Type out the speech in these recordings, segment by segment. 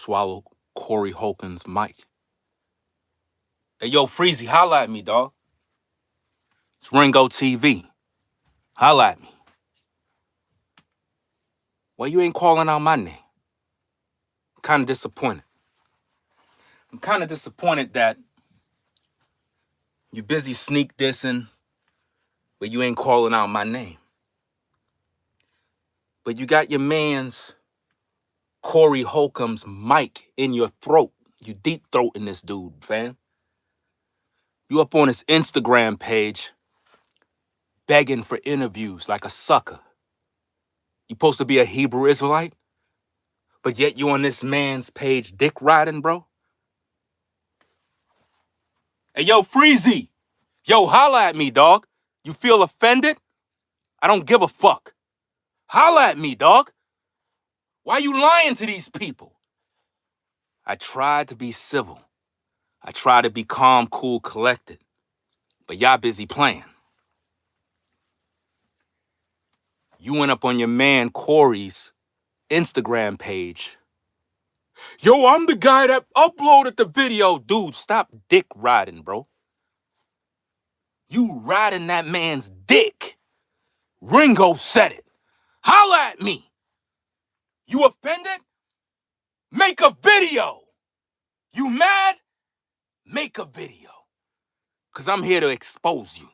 swallow Corey Holcomb's mic. Hey, yo, Freezy, holla at me, dog. It's Ringo TV. Holla at me. Why you ain't calling out my name? I'm kind of disappointed. I'm kind of disappointed that you busy sneak dissing, but you ain't calling out my name. But you got your man's Corey Holcomb's mic in your throat. You deep throating this dude, fam. You up on his Instagram page begging for interviews like a sucker. You supposed to be a Hebrew Israelite, but yet you on this man's page dick riding, bro? Hey, yo, Freezy. Yo, holla at me, dog. You feel offended? I don't give a fuck. Holla at me, dog. Why you lying to these people? I tried to be civil. I tried to be calm, cool, collected. But y'all busy playing. You went up on your man Corey's Instagram page. Yo, I'm the guy that uploaded the video. Dude, stop dick riding, bro. You riding that man's dick. Ringo said it. Holla at me. You offended? Make a video. You mad? Make a video. Because I'm here to expose you.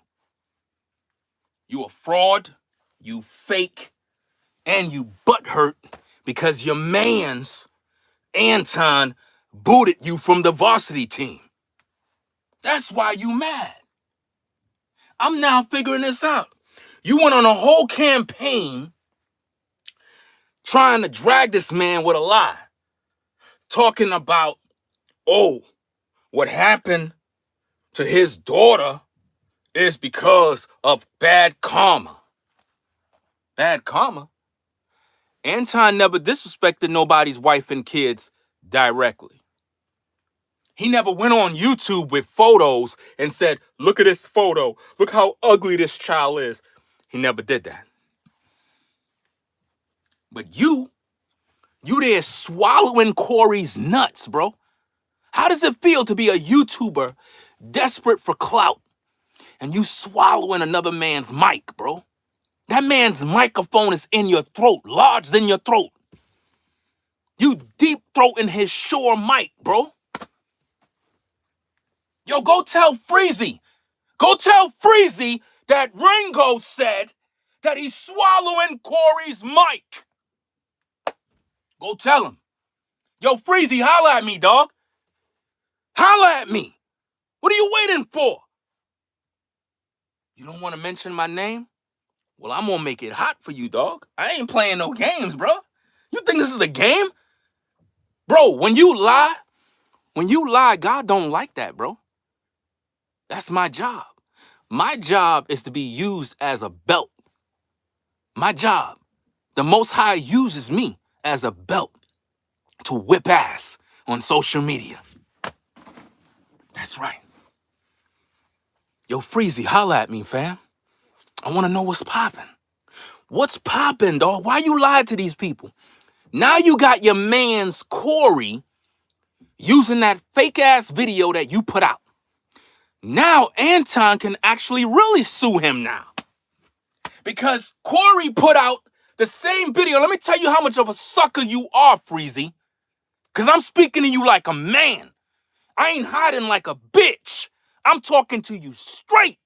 You a fraud, you fake, and you butthurt because your man's Anton booted you from the varsity team. That's why you mad. I'm now figuring this out. You went on a whole campaign trying to drag this man with a lie. Talking about, oh, what happened to his daughter is because of bad karma. Bad karma? Anton never disrespected nobody's wife and kids directly. He never went on YouTube with photos and said, look at this photo. Look how ugly this child is. He never did that. But you there swallowing Corey's nuts, bro. How does it feel to be a YouTuber desperate for clout and you swallowing another man's mic, bro? That man's microphone is in your throat, lodged in your throat. You deep throating his Shure mic, bro. Yo, go tell Freezy. Go tell Freezy that Ringo said that he's swallowing Corey's mic. Go tell him. Yo, Freezy, holla at me, dog. Holla at me. What are you waiting for? You don't want to mention my name? Well, I'm gonna make it hot for you, dog. I ain't playing no games, bro. You think this is a game? Bro, when you lie, God don't like that, bro. That's my job. My job is to be used as a belt. My job. The Most High uses me as a belt to whip ass on social media. That's right. Yo, Freezy, holla at me, fam. I want to know what's popping. What's popping, dog? Why you lied to these people? Now you got your man's Corey using that fake-ass video that you put out. Now Anton can actually really sue him now. Because Corey put out the same video. Let me tell you how much of a sucker you are, Freezy. Because I'm speaking to you like a man. I ain't hiding like a bitch. I'm talking to you straight.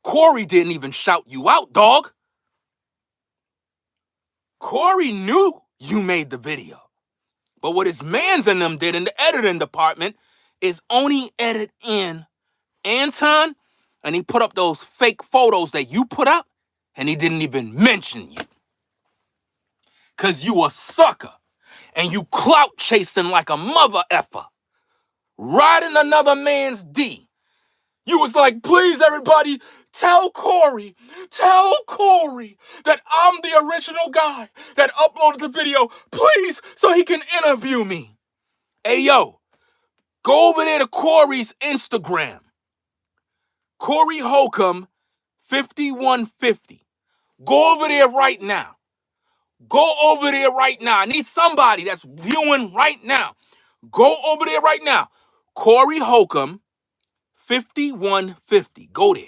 Corey didn't even shout you out, dog. Corey knew you made the video. But what his mans and them did in the editing department is only edit in Anton, and he put up those fake photos that you put up, and he didn't even mention you. Because you a sucker, and you clout chasing like a mother effer, riding another man's D. You was like, please, everybody, tell Corey that I'm the original guy that uploaded the video, please, so he can interview me. Hey, yo, go over there to Corey's Instagram. Corey Holcomb 5150. Go over there right now. Go over there right now. I need somebody that's viewing right now. Go over there right now. Corey Holcomb, 5150. Go there.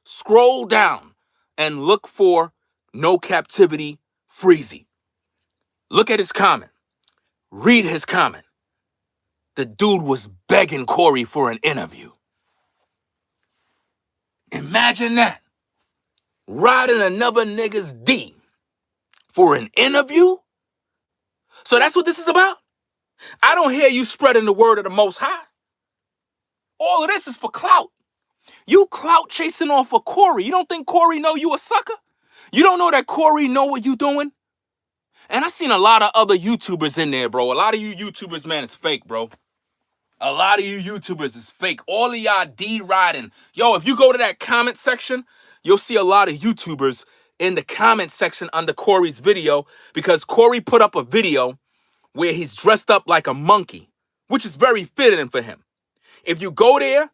Scroll down and look for No Captivity Freezy. Look at his comment. Read his comment. The dude was begging Corey for an interview. Imagine that. Riding another nigga's D for an interview? So that's what this is about? I don't hear you spreading the word of the Most High. All of this is for clout. You clout chasing off of Corey. You don't think Corey know you a sucker? You don't know that Corey know what you doing? And I seen a lot of other YouTubers in there, bro. A lot of you YouTubers, man, is fake, bro. A lot of you YouTubers is fake. All of y'all D-riding. Yo, if you go to that comment section, you'll see a lot of YouTubers in the comment section under Corey's video because Corey put up a video where he's dressed up like a monkey, which is very fitting for him. If you go there,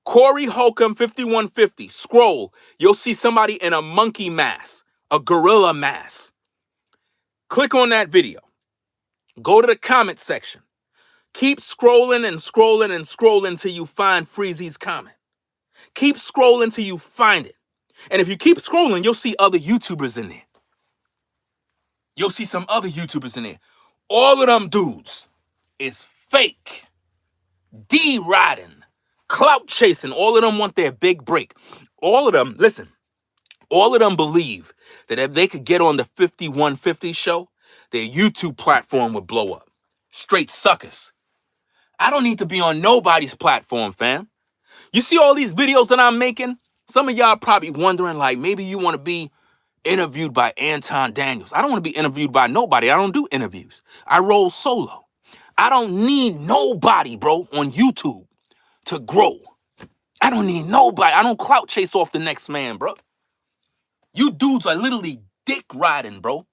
Corey Holcomb 5150, scroll, you'll see somebody in a monkey mask, a gorilla mask. Click on that video. Go to the comment section. Keep scrolling and scrolling and scrolling till you find Freezy's comment. Keep scrolling till you find it. And if you keep scrolling, you'll see other YouTubers in there. You'll see some other YouTubers in there. All of them dudes is fake. D-riding, clout chasing. All of them want their big break. All of them, listen, all of them believe that if they could get on the 5150 show, their YouTube platform would blow up. Straight suckers. I don't need to be on nobody's platform, fam. You see all these videos that I'm making? Some of y'all probably wondering, like, maybe you want to be interviewed by Anton Daniels. I don't want to be interviewed by nobody. I don't do interviews. I roll solo. I don't need nobody, bro, on YouTube to grow. I don't need nobody. I don't clout chase off the next man, bro. You dudes are literally dick riding, bro,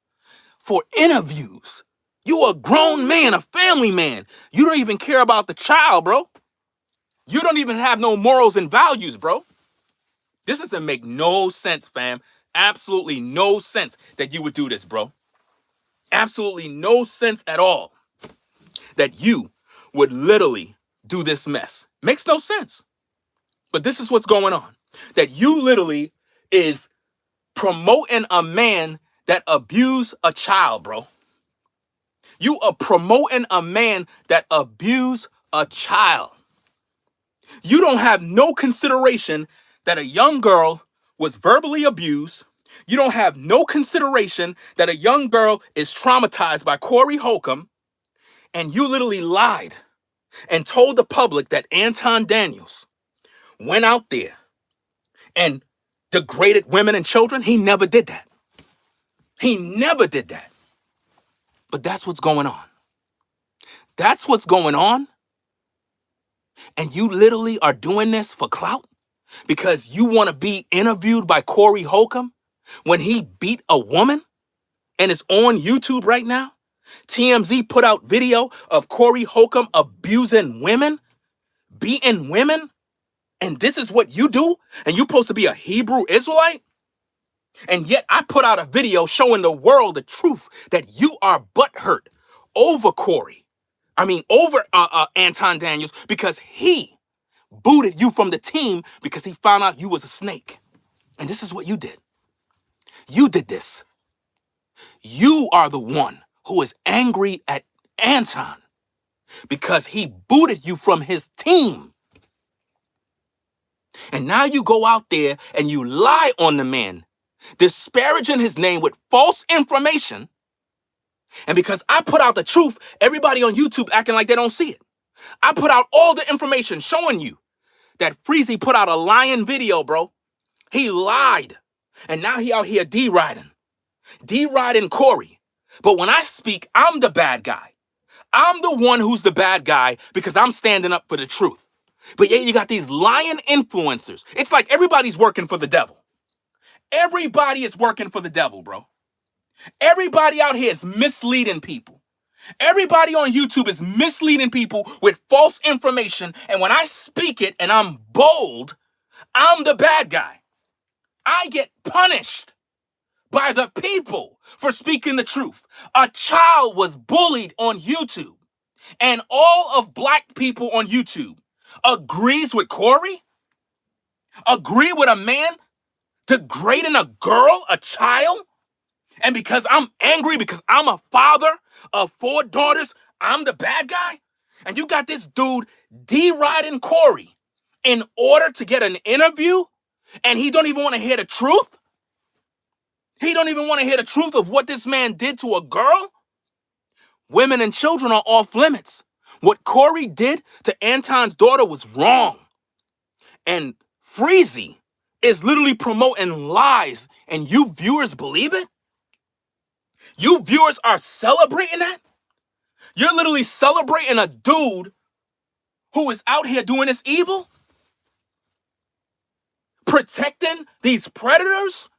for interviews. You a grown man, a family man. You don't even care about the child, bro. You don't even have no morals and values, bro. This doesn't make no sense, fam. Absolutely no sense that you would do this, bro. Absolutely no sense at all that you would literally do this mess. Makes no sense. But this is what's going on. That you literally is promoting a man that abused a child, bro. You are promoting a man that abused a child. You don't have no consideration that a young girl was verbally abused. You don't have no consideration that a young girl is traumatized by Corey Holcomb. And you literally lied and told the public that Anton Daniels went out there and degraded women and children. He never did that. He never did that. But that's what's going on. That's what's going on. And you literally are doing this for clout because you want to be interviewed by Corey Holcomb when he beat a woman and it's on YouTube right now. TMZ put out video of Corey Holcomb abusing women, beating women. And this is what you do? And you're supposed to be a Hebrew Israelite? And yet I put out a video showing the world the truth that you are butthurt over Corey. I mean, over Anton Daniels because he booted you from the team because he found out you was a snake. And this is what you did. You did this. You are the one who is angry at Anton because he booted you from his team. And now you go out there and you lie on the man, disparaging his name with false information. And because I put out the truth, everybody on YouTube acting like they don't see it. I put out all the information showing you that Freezy put out a lying video, bro. He lied. And now he out here D-riding. D-riding Corey. But when I speak, I'm the bad guy. I'm the one who's the bad guy because I'm standing up for the truth. But yeah, you got these lying influencers. It's like everybody's working for the devil. Everybody is working for the devil, bro. Everybody out here is misleading people. Everybody on YouTube is misleading people with false information. And when I speak it and I'm bold, I'm the bad guy. I get punished by the people for speaking the truth. A child was bullied on YouTube, and all of black people on YouTube agrees with Corey? Agree with a man degrading a girl, a child? And because I'm angry, because I'm a father of 4 daughters, I'm the bad guy? And you got this dude deriding Corey in order to get an interview, and he don't even want to hear the truth? He don't even want to hear the truth of what this man did to a girl? Women and children are off limits. What Corey did to Anton's daughter was wrong. And Freezy is literally promoting lies, and you viewers believe it? You viewers are celebrating that? You're literally celebrating a dude who is out here doing this evil? Protecting these predators?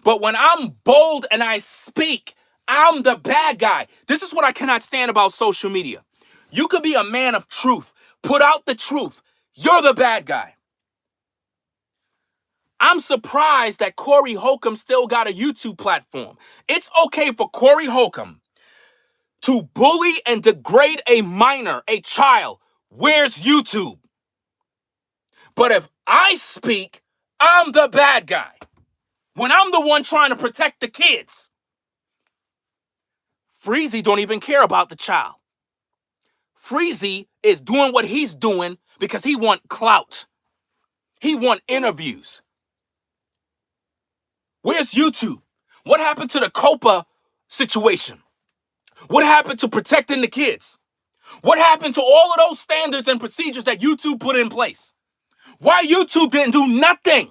But when I'm bold and I speak, I'm the bad guy. This is what I cannot stand about social media. You could be a man of truth. Put out the truth. You're the bad guy. I'm surprised that Corey Holcomb still got a YouTube platform. It's okay for Corey Holcomb to bully and degrade a minor, a child. Where's YouTube? But if I speak, I'm the bad guy. When I'm the one trying to protect the kids. Freezy don't even care about the child. Freezy is doing what he's doing because he want clout. He want interviews. Where's YouTube? What happened to the Copa situation? What happened to protecting the kids? What happened to all of those standards and procedures that YouTube put in place? Why YouTube didn't do nothing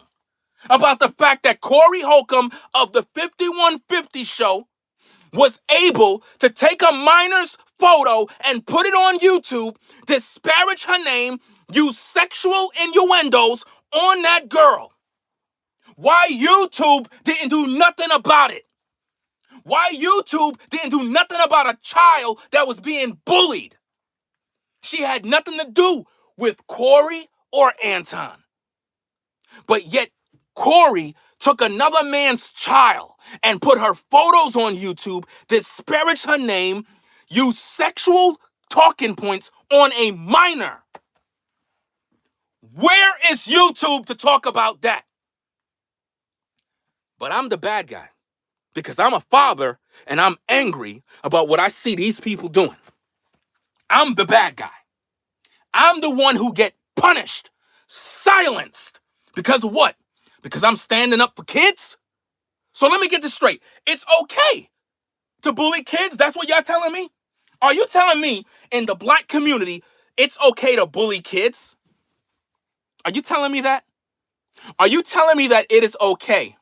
about the fact that Corey Holcomb of the 5150 show was able to take a minor's photo and put it on YouTube, disparage her name, use sexual innuendos on that girl? Why YouTube didn't do nothing about it? Why YouTube didn't do nothing about a child that was being bullied? She had nothing to do with Corey or Anton. But yet Corey took another man's child and put her photos on YouTube, disparaged her name, used sexual talking points on a minor. Where is YouTube to talk about that? But I'm the bad guy because I'm a father and I'm angry about what I see these people doing. I'm the bad guy. I'm the one who get punished, silenced. Because of what? Because I'm standing up for kids? So let me get this straight. It's okay to bully kids? That's what y'all telling me? Are you telling me in the black community it's okay to bully kids? Are you telling me that? Are you telling me that it is okay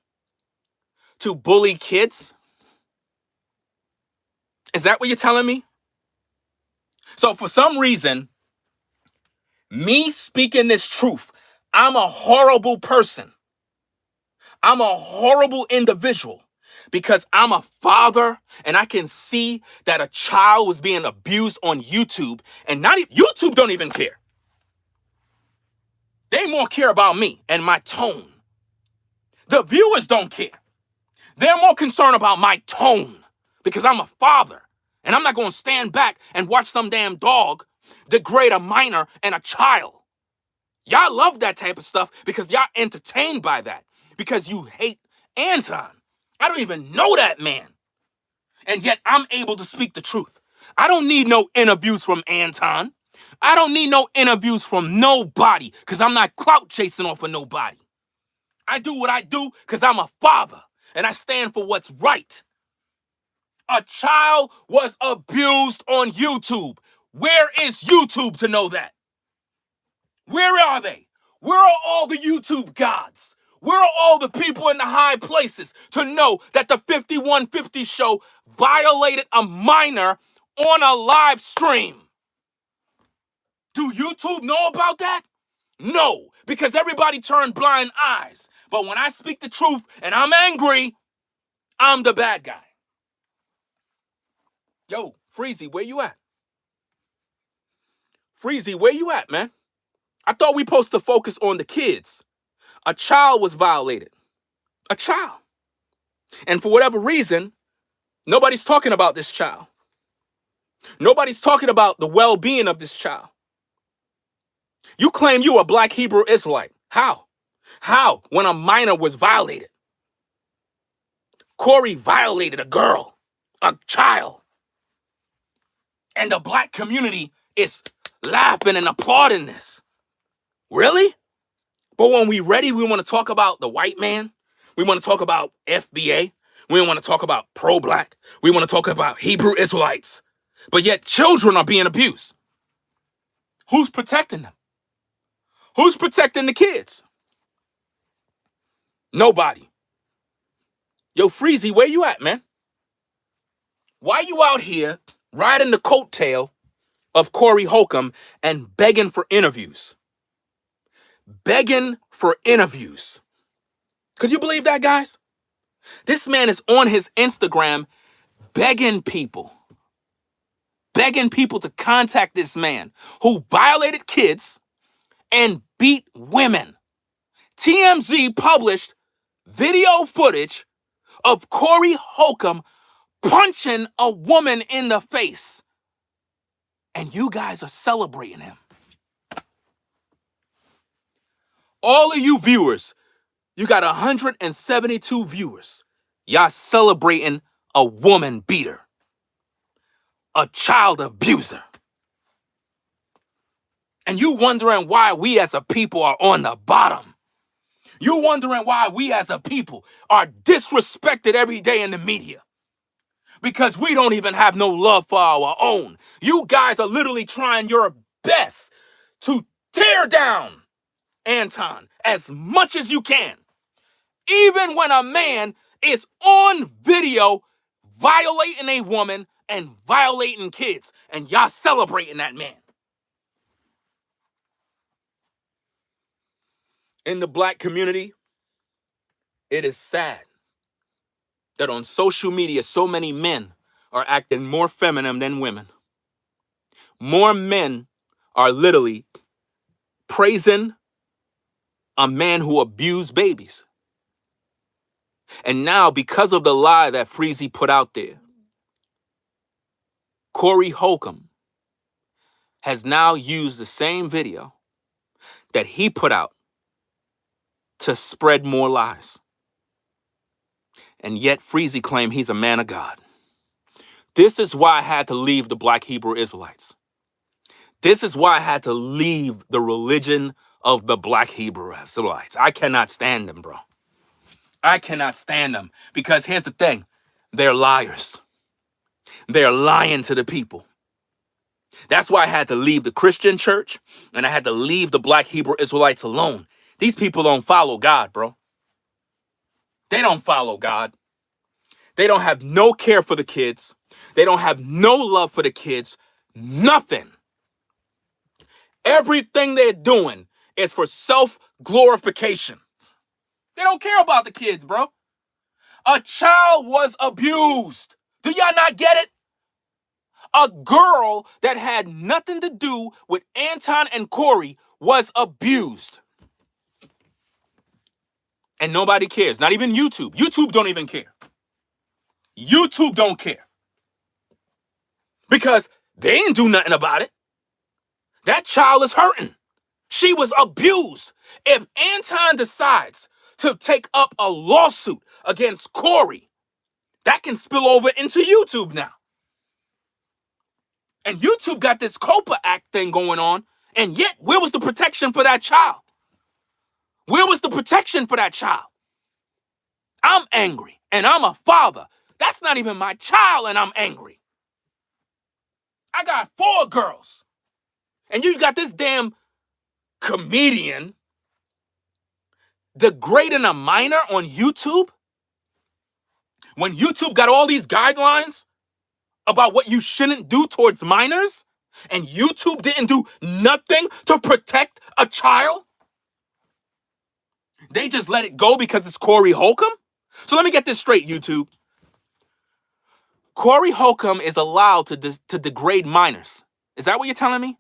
to bully kids? Is that what you're telling me? So for some reason, me speaking this truth, I'm a horrible person. I'm a horrible individual because I'm a father and I can see that a child was being abused on YouTube, and YouTube don't even care. They more care about me and my tone. The viewers don't care. They're more concerned about my tone because I'm a father and I'm not going to stand back and watch some damn dog degrade a minor and a child. Y'all love that type of stuff because y'all entertained by that because you hate Anton. I don't even know that man. And yet I'm able to speak the truth. I don't need no interviews from Anton. I don't need no interviews from nobody because I'm not clout chasing off of nobody. I do what I do because I'm a father and I stand for what's right. A child was abused on YouTube. Where is YouTube to know that? Where are they? Where are all the YouTube gods? Where are all the people in the high places to know that the 5150 show violated a minor on a live stream? Do YouTube know about that? No, because everybody turned blind eyes. But when I speak the truth and I'm angry, I'm the bad guy. Yo, Freezy, where you at? Freezy, where you at, man? I thought we supposed to focus on the kids. A child was violated. A child. And for whatever reason, nobody's talking about this child. Nobody's talking about the well-being of this child. You claim you a black Hebrew Israelite. How? How? When a minor was violated. Corey violated a girl, a child. And the black community is laughing and applauding this. Really? But when we ready, we want to talk about the white man. We want to talk about FBA. We want to talk about pro-black. We want to talk about Hebrew Israelites. But yet children are being abused. Who's protecting them? Who's protecting the kids? Nobody. Yo, Freezy, where you at, man? Why you out here riding the coattail of Corey Holcomb and begging for interviews? Begging for interviews. Could you believe that, guys? This man is on his Instagram begging people to contact this man who violated kids and beat women. TMZ published video footage of Corey Holcomb punching a woman in the face. And you guys are celebrating him. All of you viewers, you got 172 viewers. Y'all celebrating a woman beater, a child abuser. And you wondering why we as a people are on the bottom. You wondering why we as a people are disrespected every day in the media. Because we don't even have no love for our own. You guys are literally trying your best to tear down Anton as much as you can. Even when a man is on video violating a woman and violating kids, and y'all celebrating that man. In the black community, it is sad that on social media, so many men are acting more feminine than women. More men are literally praising a man who abused babies. And now, because of the lie that Freezy put out there, Corey Holcomb has now used the same video that he put out to spread more lies. And yet Freezy claimed he's a man of God. This is why I had to leave the black Hebrew Israelites. This is why I had to leave the religion of the black Hebrew Israelites. I cannot stand them, bro. I cannot stand them because here's the thing. They're liars. They're lying to the people. That's why I had to leave the Christian church and I had to leave the black Hebrew Israelites alone. These people don't follow God, bro. They don't follow God. They don't have no care for the kids. They don't have no love for the kids. Nothing. Everything they're doing is for self-glorification. They don't care about the kids, bro. A child was abused. Do y'all not get it? A girl that had nothing to do with Anton and Corey was abused. And nobody cares. Not even YouTube. YouTube don't even care. YouTube don't care. Because they didn't do nothing about it. That child is hurting. She was abused. If Anton decides to take up a lawsuit against Corey, that can spill over into YouTube now. And YouTube got this COPA Act thing going on, and yet where was the protection for that child? Where was the protection for that child? I'm angry, and I'm a father. That's not even my child, and I'm angry. I got 4 girls. And you got this damn comedian degrading a minor on YouTube? When YouTube got all these guidelines about what you shouldn't do towards minors, and YouTube didn't do nothing to protect a child? They just let it go because it's Corey Holcomb? So let me get this straight, YouTube. Corey Holcomb is allowed to degrade minors. Is that what you're telling me?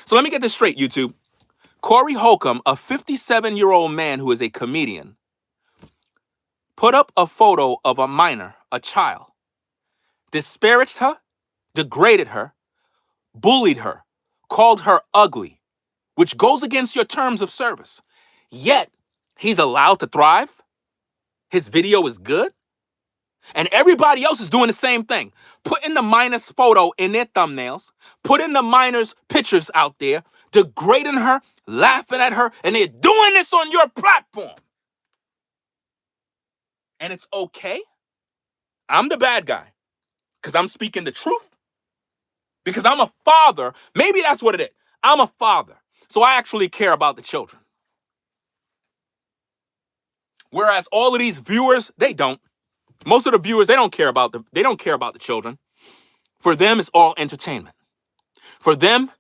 So let me get this straight, YouTube. Corey Holcomb, a 57-year-old man who is a comedian, put up a photo of a minor, a child, disparaged her, degraded her, bullied her, called her ugly, which goes against your terms of service. Yet, he's allowed to thrive. His video is good. And everybody else is doing the same thing. Putting the minor's photo in their thumbnails, putting the minor's pictures out there, degrading her, laughing at her, and they're doing this on your platform. And it's okay. I'm the bad guy because I'm speaking the truth. Because I'm a father. Maybe that's what it is. I'm a father. So I actually care about the children. Whereas all of these viewers, they don't. Most of the viewers, they don't care about the children. For them, it's all entertainment. For them,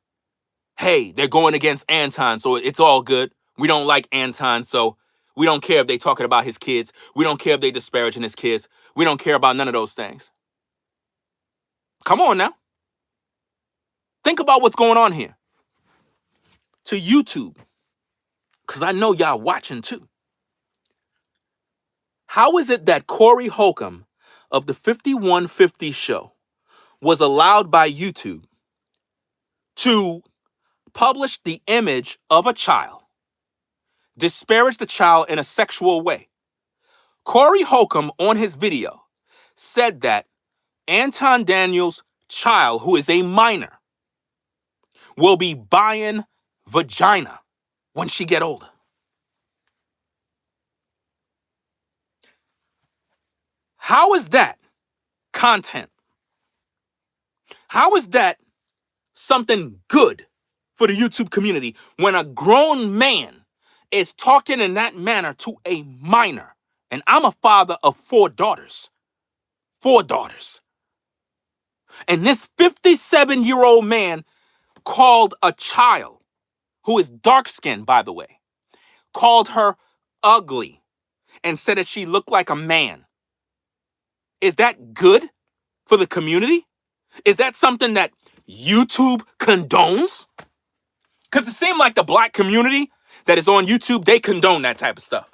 hey, they're going against Anton, so it's all good. We don't like Anton, so we don't care if they're talking about his kids. We don't care if they're disparaging his kids. We don't care about none of those things. Come on now. Think about what's going on here. To YouTube, because I know y'all watching too. How is it that Corey Holcomb of the 5150 show was allowed by YouTube to publish the image of a child, disparage the child in a sexual way? Corey Holcomb on his video said that Anton Daniels' child, who is a minor, will be buying vagina when she get older. How is that content? How is that something good for the YouTube community when a grown man is talking in that manner to a minor? And I'm a father of 4 daughters. 4 daughters. And this 57-year-old man called a child, who is dark-skinned, by the way, called her ugly and said that she looked like a man. Is that good for the community? Is that something that YouTube condones? Because it seems like the black community that is on YouTube, they condone that type of stuff.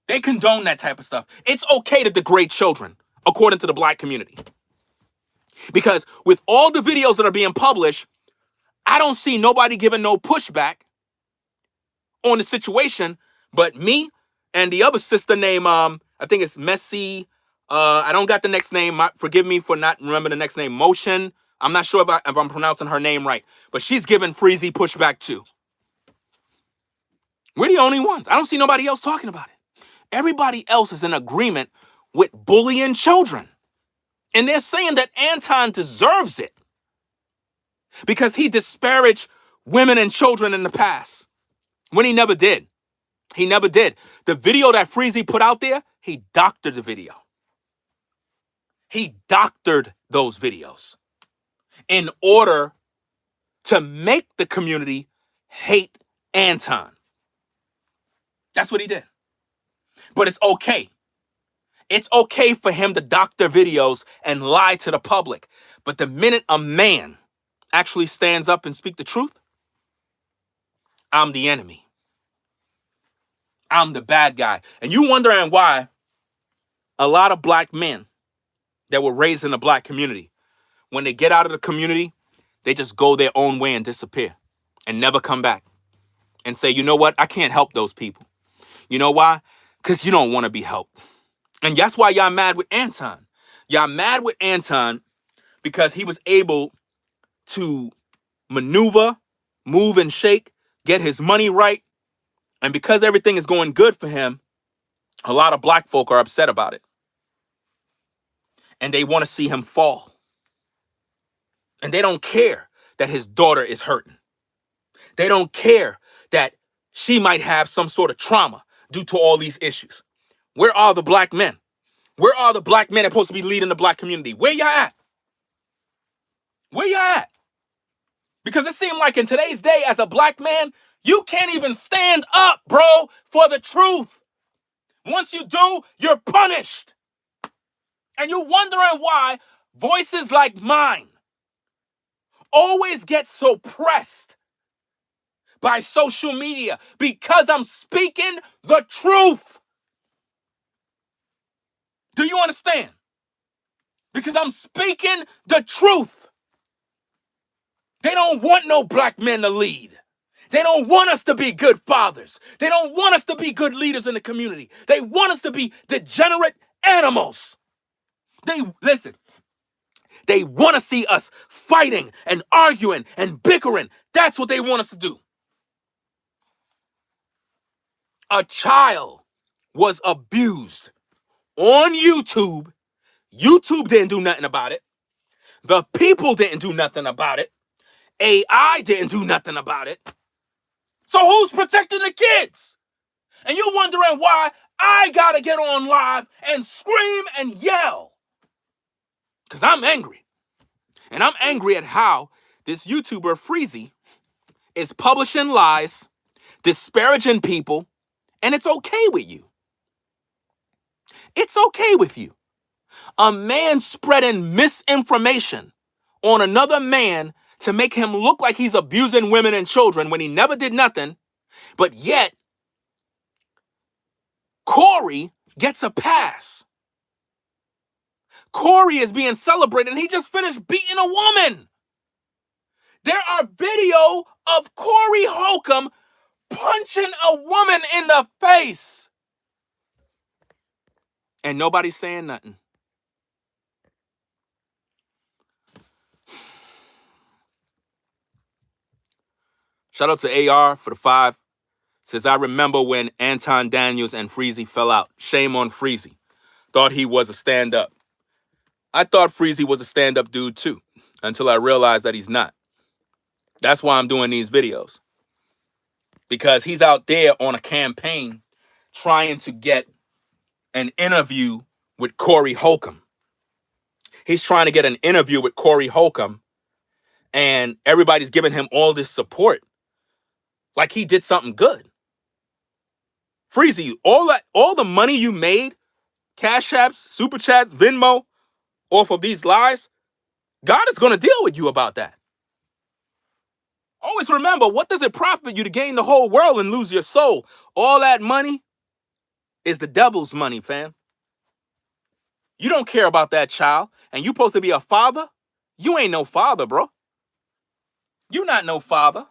They condone that type of stuff. It's okay to degrade children, according to the black community. Because with all the videos that are being published, I don't see nobody giving no pushback on the situation, but me and the other sister named, I think it's Messi. I don't got the next name. Forgive me for not remembering the next name. Motion. I'm not sure if I'm pronouncing her name right, but she's giving Freezy pushback too. We're the only ones. I don't see nobody else talking about it. Everybody else is in agreement with bullying children. And they're saying that Anton deserves it because he disparaged women and children in the past when he never did. He never did. The video that Freezy put out there, he doctored the video. He doctored those videos in order to make the community hate Anton. That's what he did. But it's okay. It's okay for him to doctor videos and lie to the public. But the minute a man actually stands up and speaks the truth, I'm the enemy. I'm the bad guy. And you wondering why a lot of black men that were raised in the black community, when they get out of the community, they just go their own way and disappear and never come back and say, you know what? I can't help those people. You know why? Because you don't want to be helped. And that's why y'all mad with Anton. Y'all mad with Anton because he was able to maneuver, move and shake, get his money right. And because everything is going good for him, a lot of black folk are upset about it. And they want to see him fall. And they don't care that his daughter is hurting. They don't care that she might have some sort of trauma due to all these issues. Where are the black men? Where are the black men that are supposed to be leading the black community? Where y'all at? Where y'all at? Because it seems like in today's day, as a black man, you can't even stand up, bro, for the truth. Once you do, you're punished. And you're wondering why voices like mine always get suppressed by social media, because I'm speaking the truth. Do you understand? Because I'm speaking the truth. They don't want no black men to lead. They don't want us to be good fathers. They don't want us to be good leaders in the community. They want us to be degenerate animals. Listen, they want to see us fighting and arguing and bickering. That's what they want us to do. A child was abused on YouTube. YouTube didn't do nothing about it. The people didn't do nothing about it. AI didn't do nothing about it. So who's protecting the kids? And you're wondering why I gotta get on live and scream and yell. Because I'm angry. And I'm angry at how this YouTuber Freezy is publishing lies, disparaging people, and it's okay with you. It's okay with you. A man spreading misinformation on another man to make him look like he's abusing women and children when he never did nothing, but yet Corey gets a pass. Corey is being celebrated and he just finished beating a woman. There are video of Corey Holcomb punching a woman in the face. And nobody's saying nothing. Shout out to AR for the 5. Says, I remember when Anton Daniels and Freezy fell out. Shame on Freezy. Thought he was a stand-up. I thought Freezy was a stand-up dude too, until I realized that he's not. That's why I'm doing these videos. Because he's out there on a campaign trying to get an interview with Corey Holcomb. He's trying to get an interview with Corey Holcomb, and everybody's giving him all this support. Like he did something good. Freezy, all the money you made, Cash Apps, Super Chats, Venmo, off of these lies, God is going to deal with you about that. Always remember, what does it profit you to gain the whole world and lose your soul? All that money is the devil's money, fam. You don't care about that child, and you supposed to be a father? You ain't no father, bro. You not no father.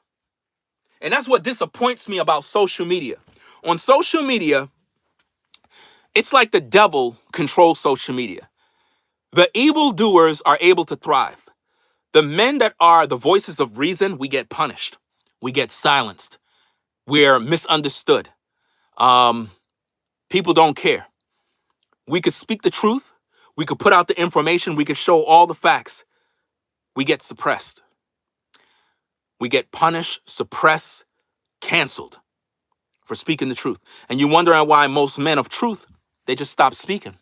And that's what disappoints me about social media. On social media, it's like the devil controls social media. The evildoers are able to thrive. The men that are the voices of reason, we get punished. We get silenced. We're misunderstood. People don't care. We could speak the truth. We could put out the information. We could show all the facts. We get suppressed. We get punished, suppressed, canceled for speaking the truth. And you're wondering why most men of truth, they just stop speaking.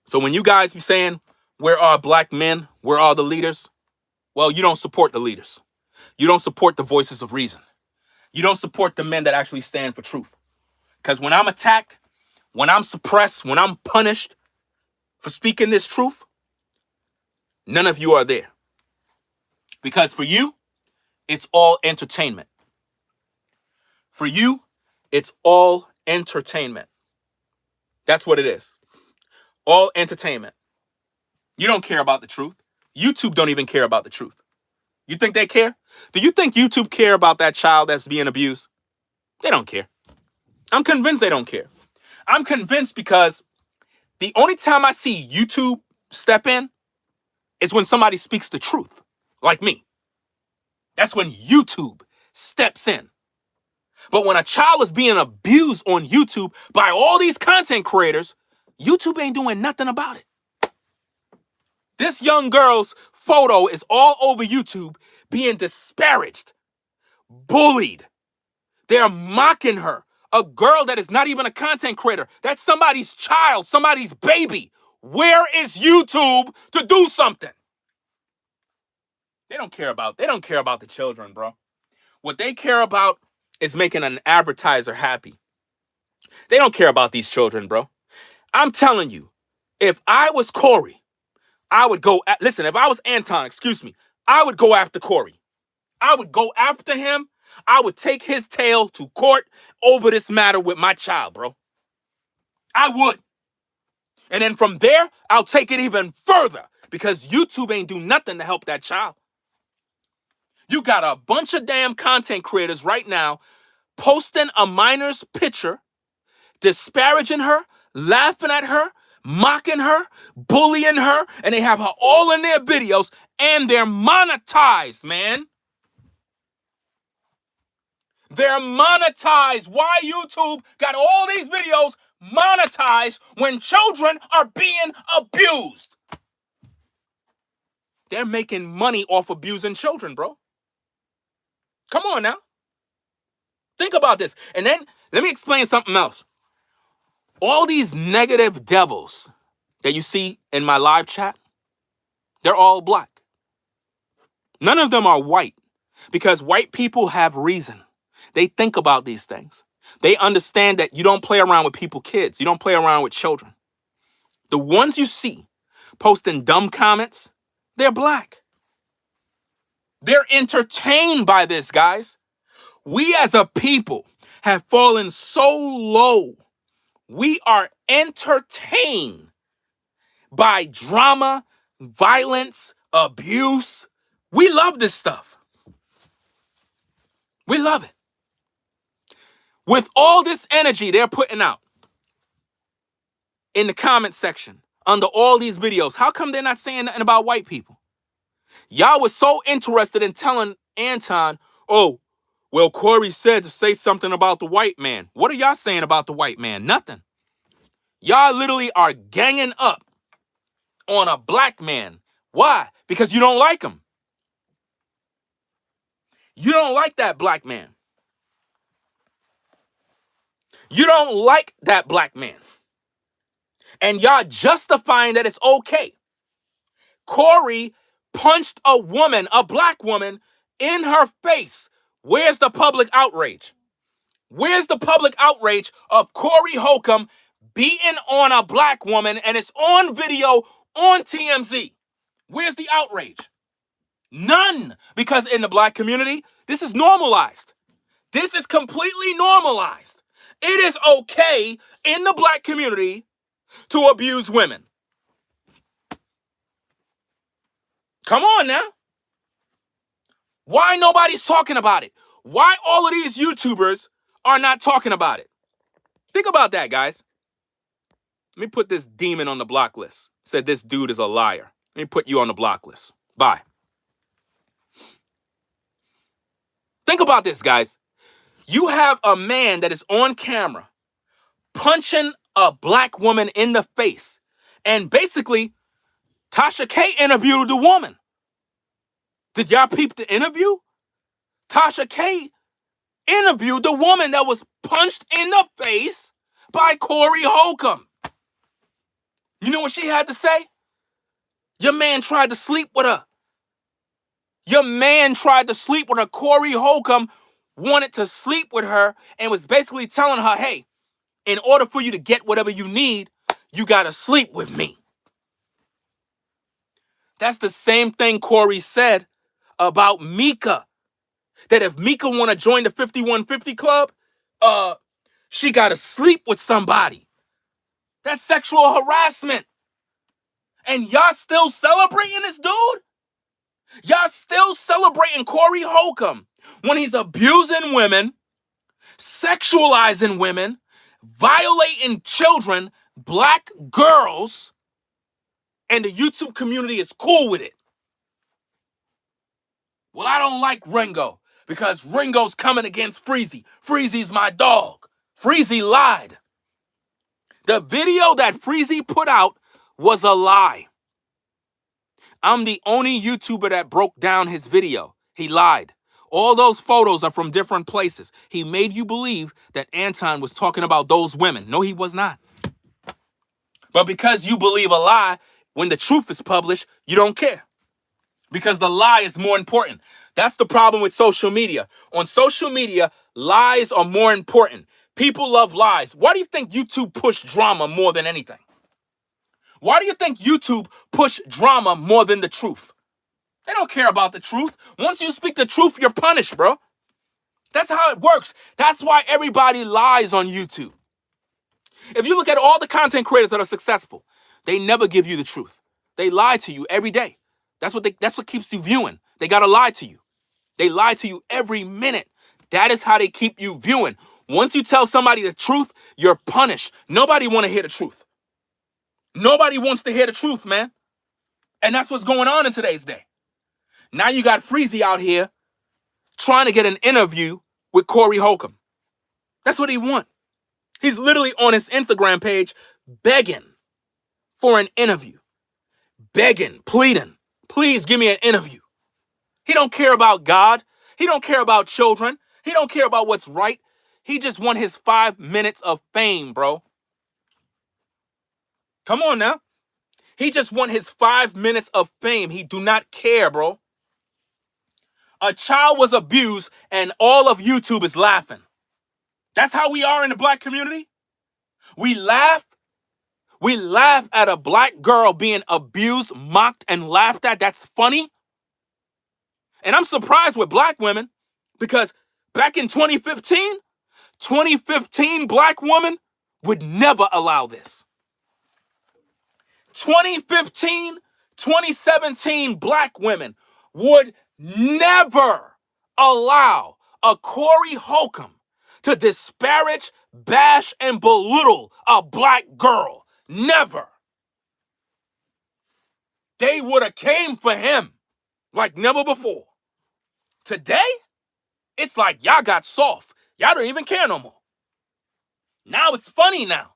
So when you guys be saying, where are black men? Where are the leaders? Well, you don't support the leaders. You don't support the voices of reason. You don't support the men that actually stand for truth. Because when I'm attacked, when I'm suppressed, when I'm punished for speaking this truth, none of you are there. Because for you, it's all entertainment. For you, it's all entertainment. That's what it is. All entertainment. You don't care about the truth. YouTube don't even care about the truth. You think they care? Do you think YouTube care about that child that's being abused? They don't care. I'm convinced they don't care. I'm convinced because the only time I see YouTube step in is when somebody speaks the truth, like me. That's when YouTube steps in. But when a child is being abused on YouTube by all these content creators, YouTube ain't doing nothing about it. This young girl's photo is all over YouTube being disparaged, bullied. They're mocking her. A girl that is not even a content creator. That's somebody's child, somebody's baby. Where is YouTube to do something? They don't care about the children, bro. What they care about is making an advertiser happy. They don't care about these children, bro. I'm telling you, if I was Corey, I would go, listen, if I was Anton, I would go after Corey. I would go after him. I would take his tail to court over this matter with my child, bro. I would. And then from there, I'll take it even further because YouTube ain't do nothing to help that child. You got a bunch of damn content creators right now posting a minor's picture, disparaging her, laughing at her, mocking her, bullying her, and they have her all in their videos, and they're monetized, man. They're monetized. Why YouTube got all these videos monetized when children are being abused? They're making money off abusing children, bro. Come on now. Think about this. And then let me explain something else. All these negative devils that you see in my live chat, they're all black. None of them are white because white people have reason. They think about these things. They understand that you don't play around with people's kids. You don't play around with children. The ones you see posting dumb comments, they're black. They're entertained by this, guys. We as a people have fallen so low. We are entertained by drama, violence, abuse. We love this stuff. We love it. With all this energy they're putting out in the comment section under all these videos, how come they're not saying nothing about white people? Y'all was so interested in telling Anton, oh, well, Corey said to say something about the white man. What are y'all saying about the white man? Nothing. Y'all literally are ganging up on a black man. Why? Because you don't like him. You don't like that black man. You don't like that black man. And y'all justifying that it's okay. Corey punched a woman, a black woman, in her face. Where's the public outrage? Where's the public outrage of Corey Holcomb beating on a black woman and it's on video on TMZ? Where's the outrage? None. Because in the black community, this is normalized. This is completely normalized. It is okay in the black community to abuse women. Come on now. Why nobody's talking about it? Why all of these YouTubers are not talking about it? Think about that, guys. Let me put this demon on the block list. Said this dude is a liar. Let me put you on the block list. Bye. Think about this, guys. You have a man that is on camera punching a black woman in the face. And basically, Tasha K interviewed the woman. Did y'all peep the interview? Tasha K interviewed the woman that was punched in the face by Corey Holcomb. You know what she had to say? Your man tried to sleep with her. Your man tried to sleep with her. Corey Holcomb wanted to sleep with her and was basically telling her, hey, in order for you to get whatever you need, you got to sleep with me. That's the same thing Corey said about Mika. That if Mika want to join the 5150 club, she got to sleep with somebody. That's sexual harassment. And y'all still celebrating this dude? Y'all still celebrating Corey Holcomb when he's abusing women, sexualizing women, violating children, black girls, and the YouTube community is cool with it. Well, I don't like Ringo because Ringo's coming against Freezy. Freezy's my dog. Freezy lied. The video that Freezy put out was a lie. I'm the only YouTuber that broke down his video. He lied. All those photos are from different places. He made you believe that Anton was talking about those women. No, he was not. But because you believe a lie, when the truth is published, you don't care. Because the lie is more important. That's the problem with social media. On social media, lies are more important. People love lies. Why do you think YouTube push drama more than anything? Why do you think YouTube push drama more than the truth? They don't care about the truth. Once you speak the truth, you're punished, bro. That's how it works. That's why everybody lies on YouTube. If you look at all the content creators that are successful, They never give you the truth. They lie to you every day. That's what keeps you viewing. They gotta lie to you. They lie to you every minute. That is how they keep you viewing. Once you tell somebody the truth, you're punished. Nobody want to hear the truth. Nobody wants to hear the truth, man. And that's what's going on in today's day. Now you got Freezy out here trying to get an interview with Corey Holcomb. That's what he wants. He's literally on his Instagram page begging for an interview. Begging, pleading, please give me an interview. He don't care about God. He don't care about children. He don't care about what's right. He just want his 5 minutes of fame, bro. Come on now. He just want his 5 minutes of fame. He do not care, bro. A child was abused and all of YouTube is laughing. That's how we are in the black community. We laugh at a black girl being abused, mocked, and laughed at. That's funny. And I'm surprised with black women because back in 2015, black women would never allow this. 2015, 2017 black women would never allow a Corey Holcomb to disparage, bash, and belittle a black girl. Never. They would have came for him like never before. Today, it's like y'all got soft. Y'all don't even care no more. Now it's funny now.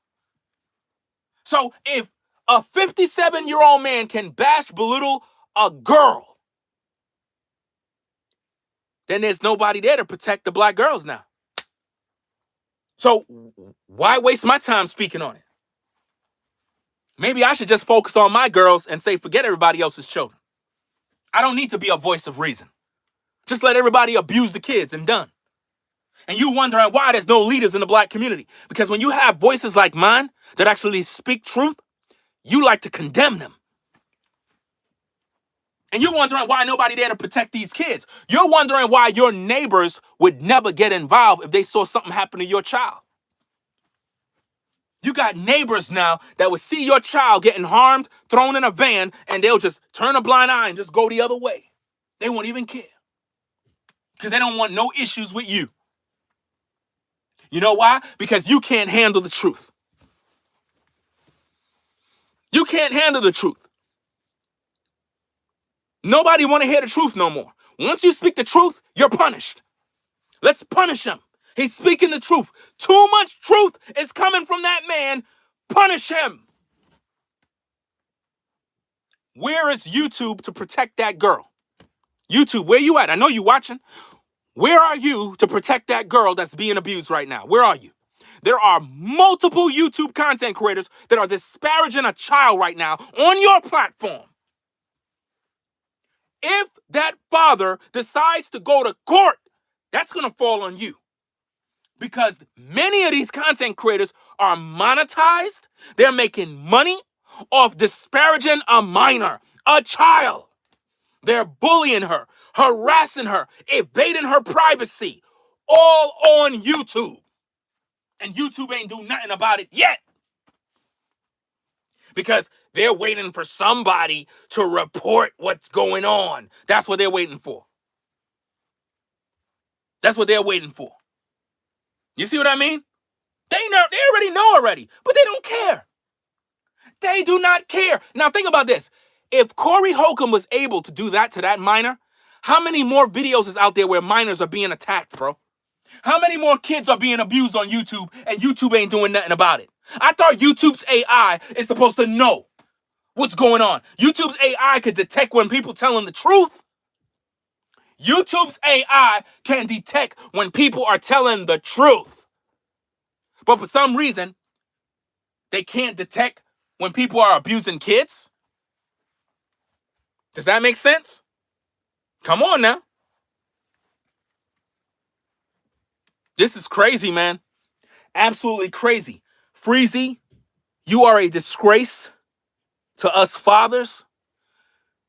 So if a 57-year-old man can bash, belittle a girl, then there's nobody there to protect the black girls now. So why waste my time speaking on it? Maybe I should just focus on my girls and say, forget everybody else's children. I don't need to be a voice of reason. Just let everybody abuse the kids and done. And you wondering why there's no leaders in the black community. Because when you have voices like mine that actually speak truth, you like to condemn them. And you're wondering why nobody there to protect these kids. You're wondering why your neighbors would never get involved if they saw something happen to your child. You got neighbors now that would see your child getting harmed, thrown in a van, and they'll just turn a blind eye and just go the other way. They won't even care. Because they don't want no issues with you. You know why? Because you can't handle the truth. You can't handle the truth. Nobody want to hear the truth no more. Once you speak the truth, you're punished. Let's punish him. He's speaking the truth. Too much truth is coming from that man. Punish him. Where is YouTube to protect that girl? YouTube, where you at? I know you watching. Where are you to protect that girl that's being abused right now? Where are you? There are multiple YouTube content creators that are disparaging a child right now on your platform. If that father decides to go to court, that's going to fall on you. Because many of these content creators are monetized. They're making money off disparaging a minor, a child. They're bullying her, harassing her, evading her privacy, all on YouTube. And YouTube ain't doing nothing about it yet. Because they're waiting for somebody to report what's going on. That's what they're waiting for. That's what they're waiting for. You see what I mean? They already know already, but they don't care. They do not care. Now think about this. If Corey Holcomb was able to do that to that minor, how many more videos is out there where minors are being attacked, bro? How many more kids are being abused on YouTube and YouTube ain't doing nothing about it? I thought YouTube's AI is supposed to know what's going on. YouTube's AI could detect when people telling the truth. YouTube's AI can detect when people are telling the truth. But for some reason, they can't detect when people are abusing kids. Does that make sense? Come on now. This is crazy, man. Absolutely crazy. Freezy, you are a disgrace to us fathers.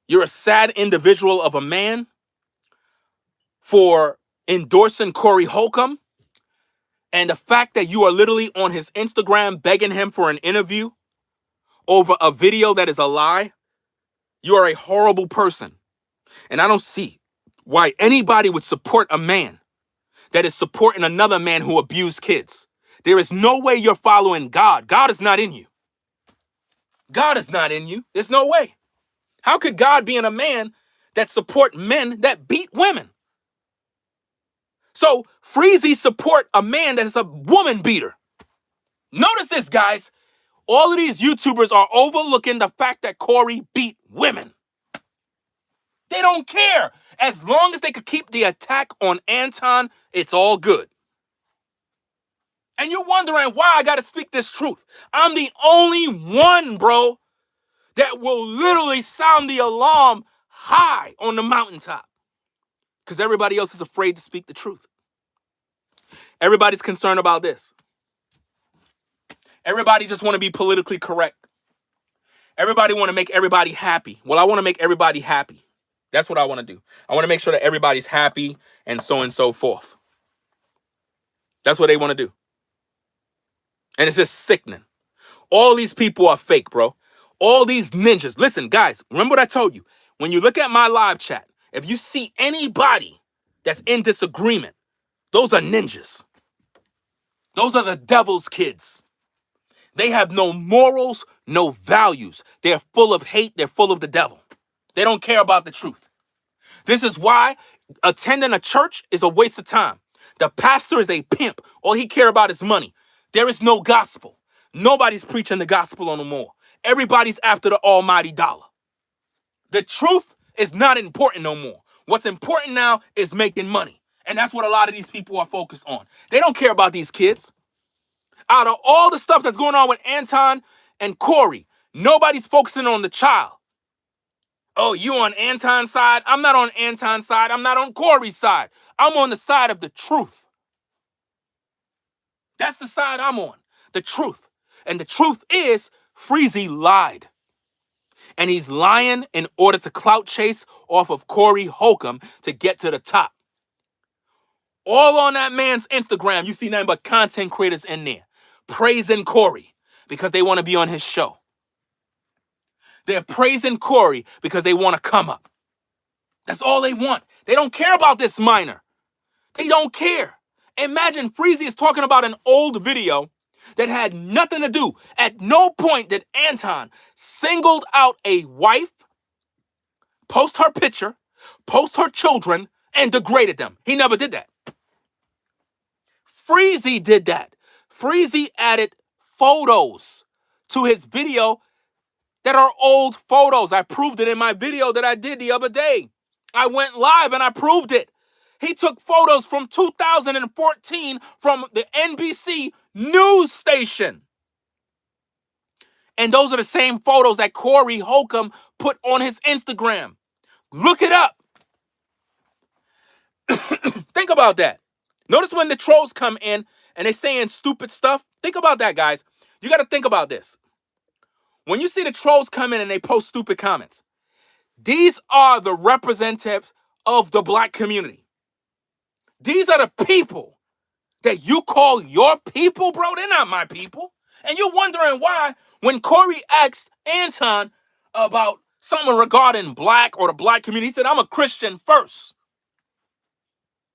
You're a sad individual of a man for endorsing Corey Holcomb. And the fact that you are literally on his Instagram begging him for an interview over a video that is a lie, you are a horrible person. And I don't see why anybody would support a man that is supporting another man who abused kids. There is no way you're following God. God is not in you. God is not in you. There's no way. How could God be in a man that support men that beat women? So Freezy support a man that is a woman beater. Notice this, guys. All of these YouTubers are overlooking the fact that Corey beat women. They don't care. As long as they could keep the attack on Anton, it's all good. And you're wondering why I got to speak this truth. I'm the only one, bro, that will literally sound the alarm high on the mountaintop. Because everybody else is afraid to speak the truth. Everybody's concerned about this. Everybody just want to be politically correct. Everybody want to make everybody happy. Well, I want to make everybody happy. That's what I want to do. I want to make sure that everybody's happy and so forth. That's what they want to do. And it's just sickening. All these people are fake, bro. All these ninjas. Listen, guys, remember what I told you. When you look at my live chat, if you see anybody that's in disagreement, those are ninjas. Those are the devil's kids. They have no morals, no values. They're full of hate. They're full of the devil. They don't care about the truth. This is why attending a church is a waste of time. The pastor is a pimp. All he cares about is money. There is no gospel. Nobody's preaching the gospel no more. Everybody's after the almighty dollar. The truth is not important no more. What's important now is making money. And that's what a lot of these people are focused on. They don't care about these kids. Out of all the stuff that's going on with Anton and Corey, nobody's focusing on the child. Oh, you on Anton's side? I'm not on Anton's side. I'm not on Corey's side. I'm on the side of the truth. That's the side I'm on. The truth. And the truth is, Freezy lied. And he's lying in order to clout chase off of Corey Holcomb to get to the top. All on that man's Instagram, you see nothing but content creators in there praising Corey because they want to be on his show. They're praising Corey because they want to come up. That's all they want. They don't care about this minor. They don't care. Imagine Freezy is talking about an old video that had nothing to do. At no point did Anton singled out a wife, post her picture, post her children, and degraded them. He never did that. Freezy did that. Freezy added photos to his video that are old photos. I proved it in my video that I did the other day. I went live and I proved it. He took photos from 2014 from the NBC news station. And those are the same photos that Corey Holcomb put on his Instagram. Look it up. Think about that. Notice when the trolls come in and they're saying stupid stuff. Think about that, guys. You got to think about this. When you see the trolls come in and they post stupid comments, these are the representatives of the black community. These are the people that you call your people, bro. They're not my people. And you're wondering why when Corey asked Anton about something regarding black or the black community, he said, I'm a Christian first.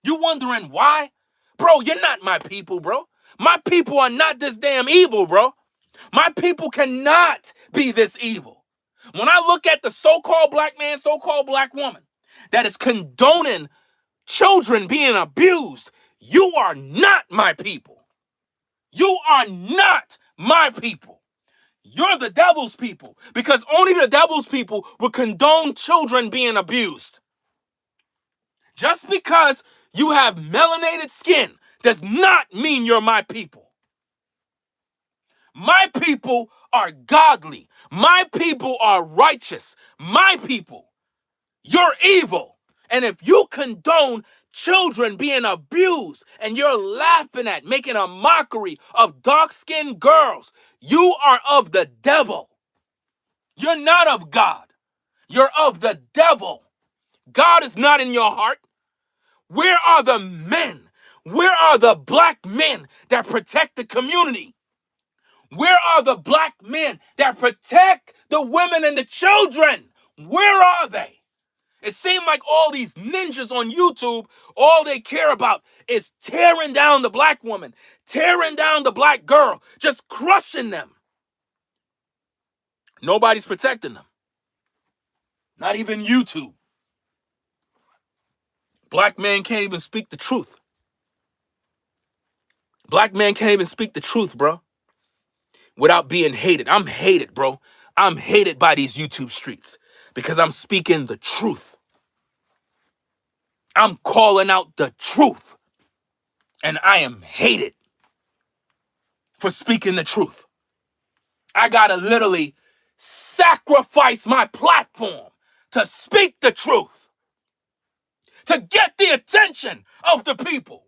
You wondering why? Bro, you're not my people, bro. My people are not this damn evil, bro. My people cannot be this evil. When I look at the so-called black man, so-called black woman that is condoning children being abused, you are not my people. You are not my people. You're the devil's people because only the devil's people will condone children being abused. Just because you have melanated skin does not mean you're my people. My people are godly. My people are righteous. My people, you're evil. And if you condone children being abused and you're laughing at, making a mockery of dark-skinned girls, you are of the devil. You're not of God. You're of the devil. God is not in your heart. Where are the men? Where are the black men that protect the community? Where are the black men that protect the women and the children? Where are they? It seemed like all these ninjas on YouTube, all they care about is tearing down the black woman, tearing down the black girl, just crushing them. Nobody's protecting them. Not even YouTube. Black men can't even speak the truth. Black men can't even speak the truth, bro, without being hated. I'm hated, bro. I'm hated by these YouTube streets because I'm speaking the truth. I'm calling out the truth. And I am hated for speaking the truth. I gotta literally sacrifice my platform to speak the truth, to get the attention of the people.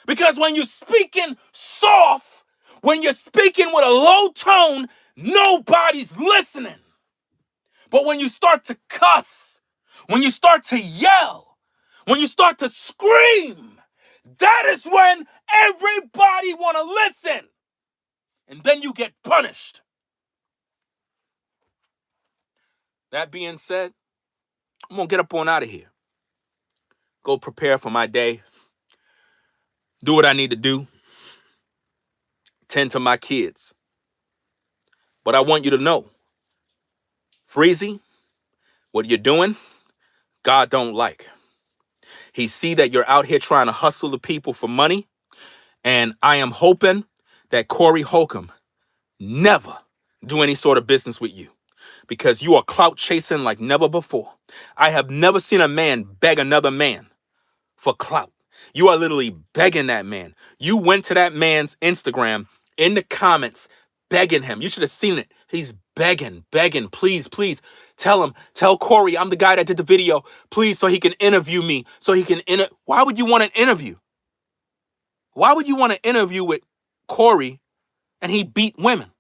Because when you're speaking soft, when you're speaking with a low tone, nobody's listening. But when you start to cuss, when you start to yell, when you start to scream, that is when everybody want to listen. And then you get punished. That being said, I'm going to get up on out of here. Go prepare for my day. Do what I need to do. Tend to my kids. But I want you to know, Freezy, what you're doing, God don't like. He see that you're out here trying to hustle the people for money. And I am hoping that Corey Holcomb never do any sort of business with you, because you are clout chasing like never before. I have never seen a man beg another man for clout. You are literally begging that man. You went to that man's Instagram in the comments begging him. You should have seen it. He's begging, please, please tell Corey I'm the guy that did the video, please, so he can interview me, so he can Why would you want an interview? Why would you want to interview with Corey and he beat women?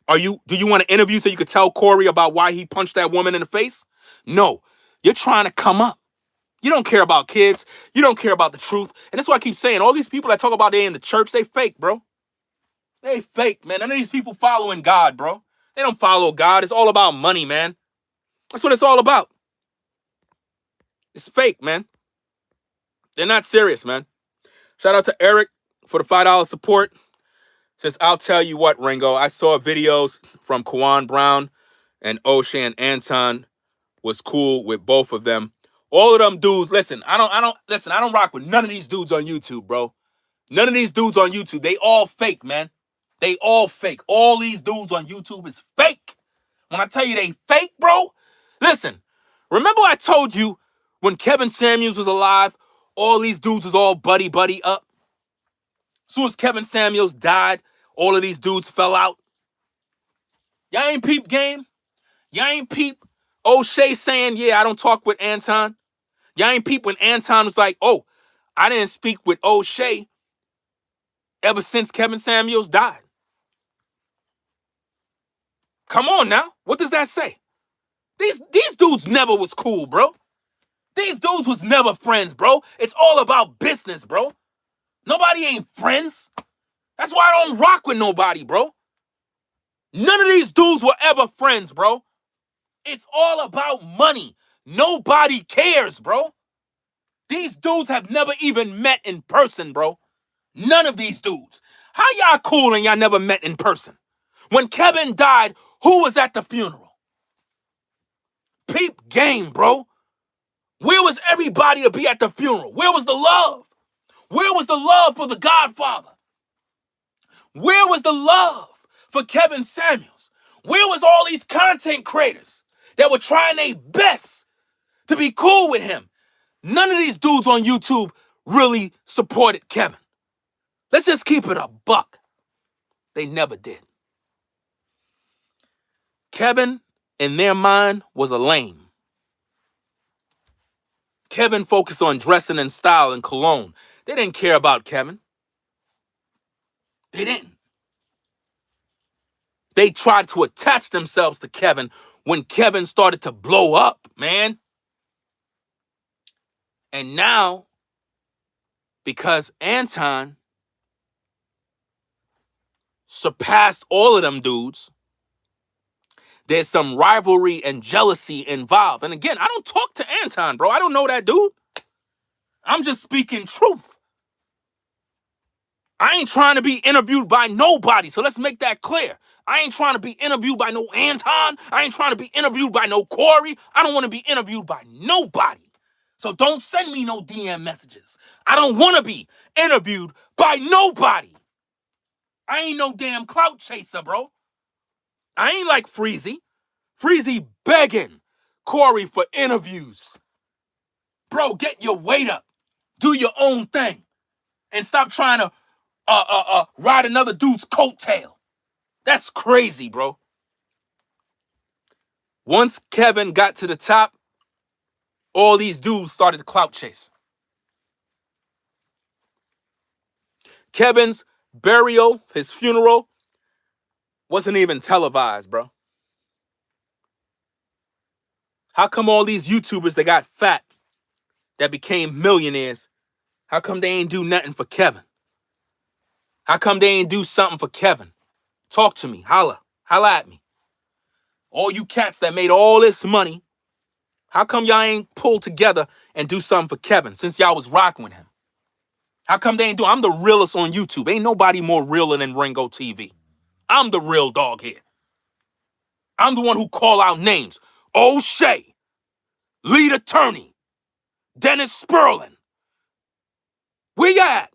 Do you want to interview so you could tell Corey about why he punched that woman in the face? No, you're trying to come up. You don't care about kids. You don't care about the truth. And that's why I keep saying, all these people that talk about they in the church, they fake, bro. They fake, man. None of these people following God, bro. They don't follow God. It's all about money, man. That's what it's all about. It's fake, man. They're not serious, man. Shout out to Eric for the $5 support. Says, I'll tell you what, Ringo. I saw videos from Kawan Brown and O'Shea and Anton. Was cool with both of them. All of them dudes, listen, I don't rock with none of these dudes on YouTube, bro. None of these dudes on YouTube, they all fake, man. They all fake. All these dudes on YouTube is fake. When I tell you they fake, bro, listen, remember I told you when Kevin Samuels was alive, all these dudes was all buddy up? As soon as Kevin Samuels died, all of these dudes fell out. Y'all ain't peep game? Y'all ain't peep O'Shea saying, yeah, I don't talk with Anton? Y'all ain't peep when Anton was like, oh, I didn't speak with O'Shea ever since Kevin Samuels died. Come on now. What does that say? These dudes never was cool, bro. These dudes was never friends, bro. It's all about business, bro. Nobody ain't friends. That's why I don't rock with nobody, bro. None of these dudes were ever friends, bro. It's all about money. Nobody cares, bro. These dudes have never even met in person, bro. None of these dudes. How y'all cool and y'all never met in person? When Kevin died, who was at the funeral? Peep game, bro. Where was everybody to be at the funeral? Where was the love? Where was the love for the Godfather? Where was the love for Kevin Samuels? Where was all these content creators that were trying their best to be cool with him? None of these dudes on YouTube really supported Kevin. Let's just keep it a buck. They never did. Kevin, in their mind, was a lame. Kevin focused on dressing in style and cologne. They didn't care about Kevin. They didn't. They tried to attach themselves to Kevin when Kevin started to blow up, man. And now, because Anton surpassed all of them dudes, there's some rivalry and jealousy involved. And again, I don't talk to Anton, bro. I don't know that dude. I'm just speaking truth. I ain't trying to be interviewed by nobody, so let's make that clear. I ain't trying to be interviewed by no Anton. I ain't trying to be interviewed by no Corey. I don't want to be interviewed by nobody. So don't send me no DM messages. I don't want to be interviewed by nobody. I ain't no damn clout chaser, bro. I ain't like Freezy. Freezy begging Corey for interviews. Bro, get your weight up. Do your own thing. And stop trying to ride another dude's coattail. That's crazy, bro. Once Kevin got to the top, all these dudes started to clout chase. Kevin's burial, his funeral, wasn't even televised, bro. How come all these YouTubers that got fat, that became millionaires, how come they ain't do nothing for Kevin? How come they ain't do something for Kevin? Talk to me. Holla at me. All you cats that made all this money, how come y'all ain't pulled together and do something for Kevin since y'all was rocking with him? How come they ain't do? I'm the realest on YouTube. Ain't nobody more realer than Ringo TV. I'm the real dog here. I'm the one who call out names. O'Shea, lead attorney, Dennis Sperlin. Where you at?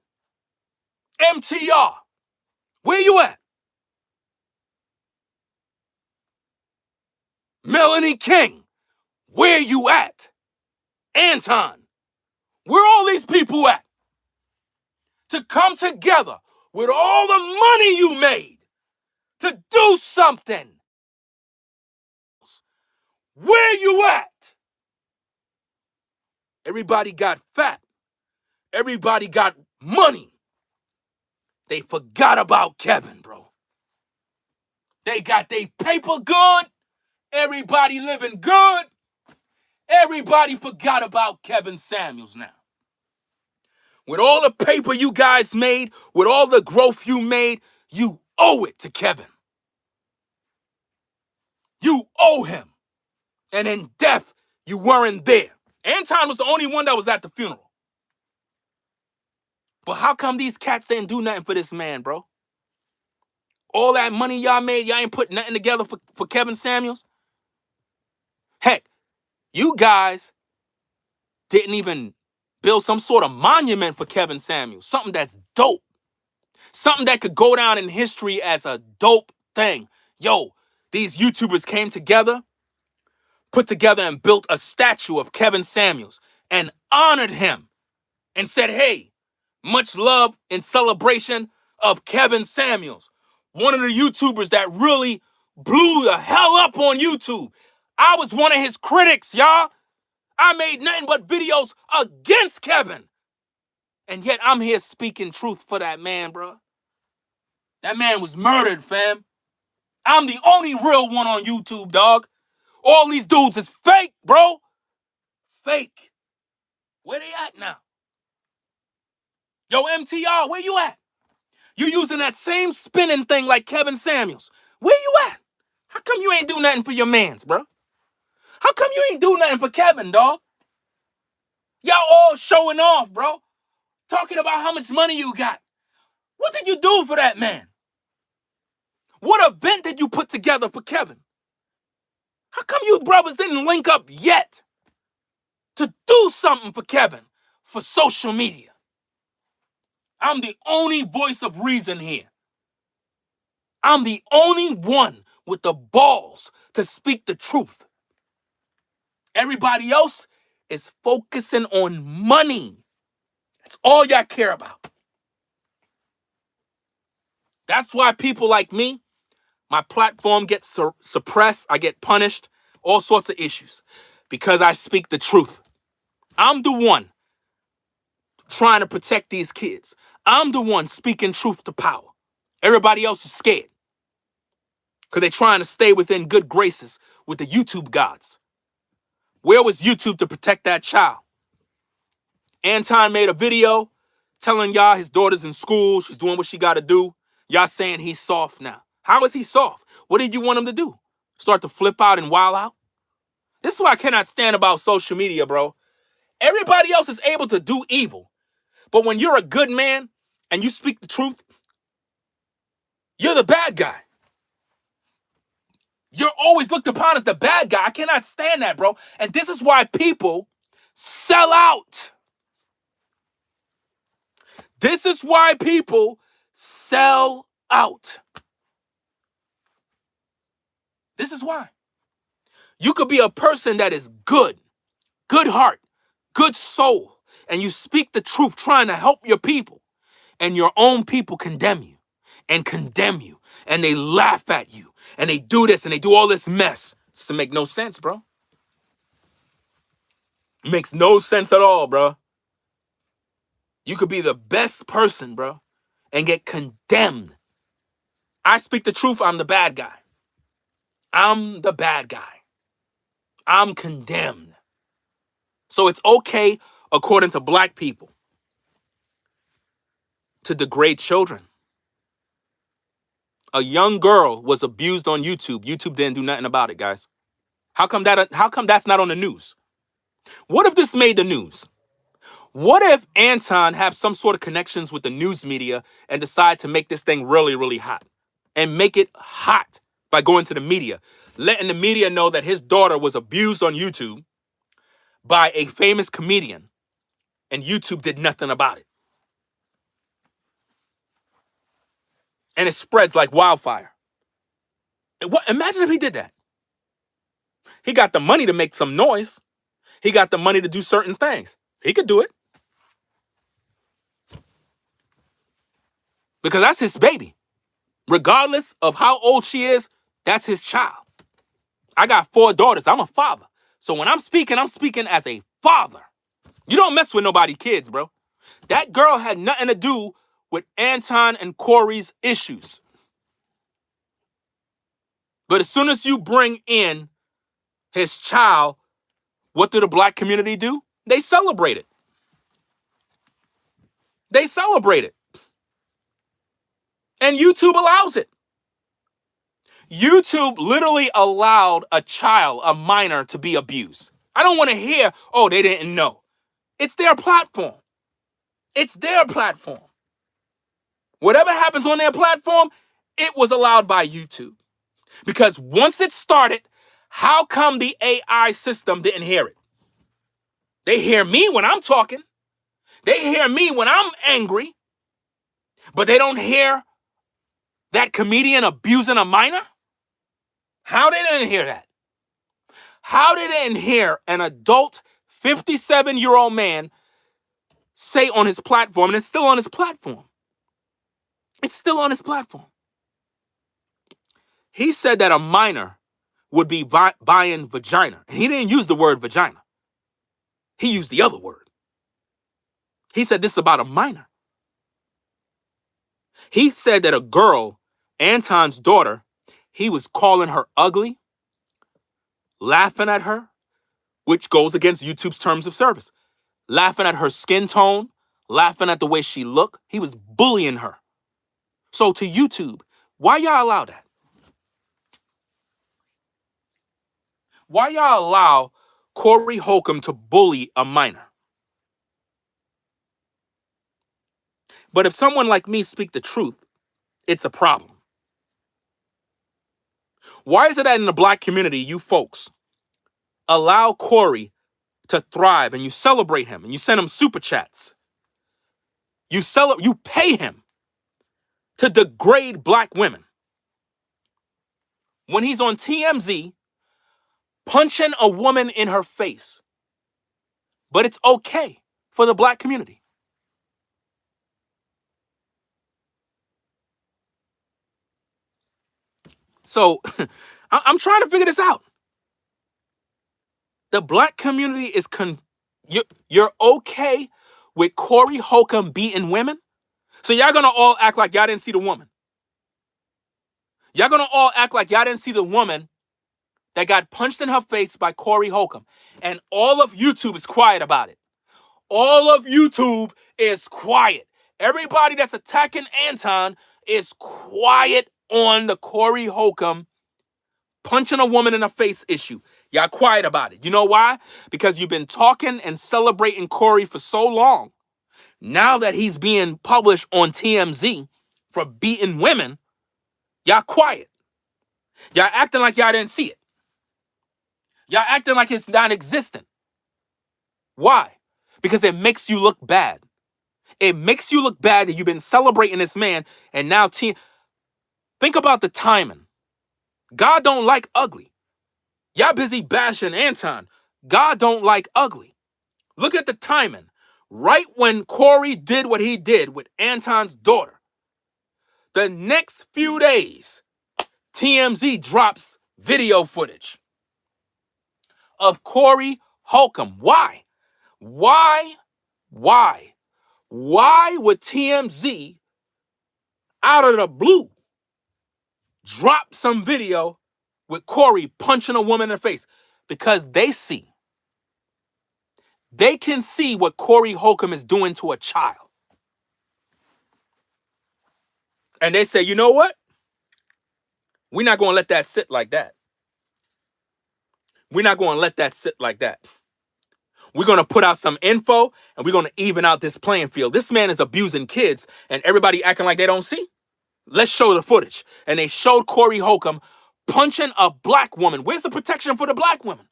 MTR. Where you at? Melanie King. Where you at? Anton. Where all these people at? To come together with all the money you made to do something. Where you at? Everybody got fat. Everybody got money. They forgot about Kevin, bro. They got their paper good. Everybody living good. Everybody forgot about Kevin Samuels now. With all the paper you guys made, with all the growth you made, you owe it to Kevin. You owe him. And in death, you weren't there. Anton was the only one that was at the funeral. But how come these cats didn't do nothing for this man, bro? All that money y'all made, y'all ain't put nothing together for Kevin Samuels? Heck, you guys didn't even build some sort of monument for Kevin Samuels. Something that's dope. Something that could go down in history as a dope thing. Yo, these YouTubers came together, put together and built a statue of Kevin Samuels and honored him and said, hey, much love in celebration of Kevin Samuels, one of the YouTubers that really blew the hell up on YouTube. I was one of his critics, y'all. I made nothing but videos against Kevin. And yet I'm here speaking truth for that man, bro. That man was murdered, fam. I'm the only real one on YouTube, dog. All these dudes is fake, bro. Fake. Where they at now? Yo, MTR, where you at? You using that same spinning thing like Kevin Samuels. Where you at? How come you ain't do nothing for your mans, bro? How come you ain't do nothing for Kevin, dog? Y'all all showing off, bro. Talking about how much money you got. What did you do for that man? What event did you put together for Kevin? How come you brothers didn't link up yet to do something for Kevin for social media? I'm the only voice of reason here. I'm the only one with the balls to speak the truth. Everybody else is focusing on money. That's all y'all care about. That's why people like me, my platform gets suppressed, I get punished, all sorts of issues, because I speak the truth. I'm the one trying to protect these kids. I'm the one speaking truth to power. Everybody else is scared because they're trying to stay within good graces with the YouTube gods. Where was YouTube to protect that child? Anton made a video telling y'all his daughter's in school, she's doing what she got to do. Y'all saying he's soft now. How is he soft? What did you want him to do? Start to flip out and wild out? This is why I cannot stand about social media, bro. Everybody else is able to do evil. But when you're a good man and you speak the truth, you're the bad guy. You're always looked upon as the bad guy. I cannot stand that, bro. And this is why people sell out. This is why people sell out. This is why. You could be a person that is good heart, good soul, and you speak the truth trying to help your people, and your own people condemn you, and they laugh at you, and they do this, and they do all this mess. This doesn't make no sense, bro. It makes no sense at all, bro. You could be the best person, bro, and get condemned. I speak the truth, I'm the bad guy. I'm the bad guy. I'm condemned. So it's okay, according to black people, to degrade children. A young girl was abused on YouTube. YouTube didn't do nothing about it, guys. How come that's not on the news? What if this made the news? What if Anton have some sort of connections with the news media and decide to make this thing really, really hot? And make it hot by going to the media, letting the media know that his daughter was abused on YouTube by a famous comedian, and YouTube did nothing about it. And it spreads like wildfire. Imagine if he did that. He got the money to make some noise. He got the money to do certain things. He could do it. Because that's his baby. Regardless of how old she is, that's his child. I got 4 daughters. I'm a father. So when I'm speaking as a father. You don't mess with nobody's kids, bro. That girl had nothing to do with Anton and Corey's issues. But as soon as you bring in his child, what do the black community do? They celebrate it. They celebrate it. And YouTube allows it. YouTube literally allowed a child, a minor, to be abused. I don't want to hear, oh, they didn't know. It's their platform. It's their platform. Whatever happens on their platform, it was allowed by YouTube. Because once it started, how come the AI system didn't hear it? They hear me when I'm talking. They hear me when I'm angry. But they don't hear that comedian abusing a minor? How they didn't hear that? How they didn't hear an adult 57-year-old man say on his platform, and it's still on his platform. It's still on his platform. He said that a minor would be buying vagina. And he didn't use the word vagina. He used the other word. He said this is about a minor. He said that a girl, Anton's daughter, he was calling her ugly, laughing at her, which goes against YouTube's terms of service. Laughing at her skin tone, laughing at the way she looked. He was bullying her. So to YouTube, why y'all allow that? Why y'all allow Corey Holcomb to bully a minor? But if someone like me speak the truth, it's a problem. Why is it that in the black community, you folks allow Corey to thrive and you celebrate him and you send him super chats? You pay him to degrade black women. When he's on TMZ, punching a woman in her face. But it's okay for the black community. So I'm trying to figure this out. The black community is you're okay with Corey Holcomb beating women? So y'all gonna all act like y'all didn't see the woman. Y'all gonna all act like y'all didn't see the woman that got punched in her face by Corey Holcomb. And all of YouTube is quiet about it. All of YouTube is quiet. Everybody that's attacking Anton is quiet on the Corey Holcomb punching a woman in the face issue. Y'all quiet about it. You know why? Because you've been talking and celebrating Corey for so long. Now that he's being published on TMZ for beating women, y'all quiet. Y'all acting like y'all didn't see it. Y'all acting like it's non-existent. Why? Because it makes you look bad. It makes you look bad that you've been celebrating this man, and now think about the timing. God don't like ugly. Y'all busy bashing Anton. God don't like ugly. Look at the timing. Right when Corey did what he did with Anton's daughter, the next few days, TMZ drops video footage of Corey Holcomb. Why? Why? Why? Why would TMZ, out of the blue, drop some video with Corey punching a woman in the face? Because they can see what Corey Holcomb is doing to a child. And they say, you know what? We're not going to let that sit like that. We're not going to let that sit like that. We're going to put out some info and we're going to even out this playing field. This man is abusing kids and everybody acting like they don't see. Let's show the footage. And they showed Corey Holcomb punching a black woman. Where's the protection for the black women?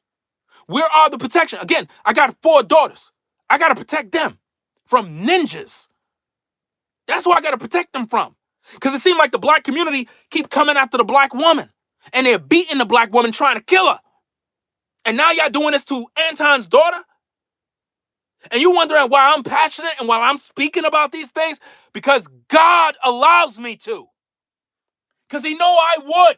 Where are the protection? Again, I got 4 daughters. I got to protect them from ninjas. That's what I got to protect them from. Because it seemed like the black community keep coming after the black woman. And they're beating the black woman, trying to kill her. And now y'all doing this to Anton's daughter? And you wondering why I'm passionate and why I'm speaking about these things? Because God allows me to. Because he know I would.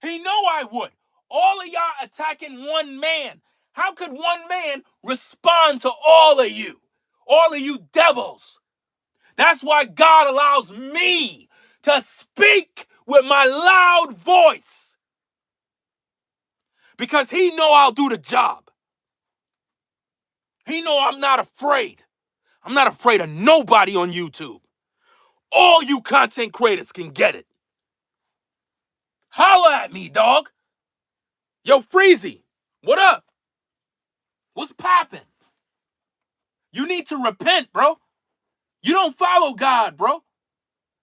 He know I would. All of y'all attacking one man. How could one man respond to all of you? All of you devils. That's why God allows me to speak with my loud voice. Because he know I'll do the job. He know I'm not afraid. I'm not afraid of nobody on YouTube. All you content creators can get it. Holla at me, dog. Yo, Freezy, what up? What's poppin'? You need to repent, bro. You don't follow God, bro.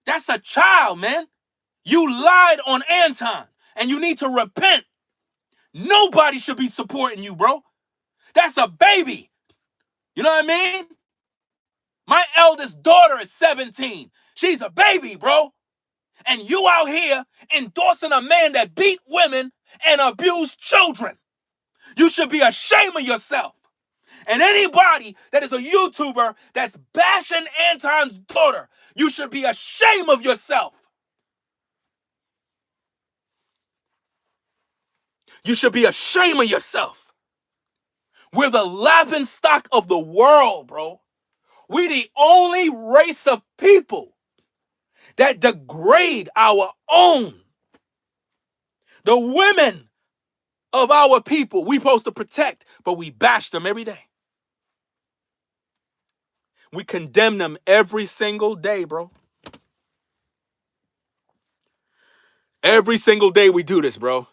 That's a child, man. You lied on Anton, and you need to repent. Nobody should be supporting you, bro. That's a baby. You know what I mean? My eldest daughter is 17. She's a baby, bro. And you out here endorsing a man that beat women and abused children. You should be ashamed of yourself. And anybody that is a YouTuber that's bashing Anton's daughter, you should be ashamed of yourself. You should be ashamed of yourself. We're the laughing stock of the world, bro. We're the only race of people that degrade our own. The women of our people we supposed to protect, but we bash them every day. We condemn them every single day, bro. Every single day we do this, bro.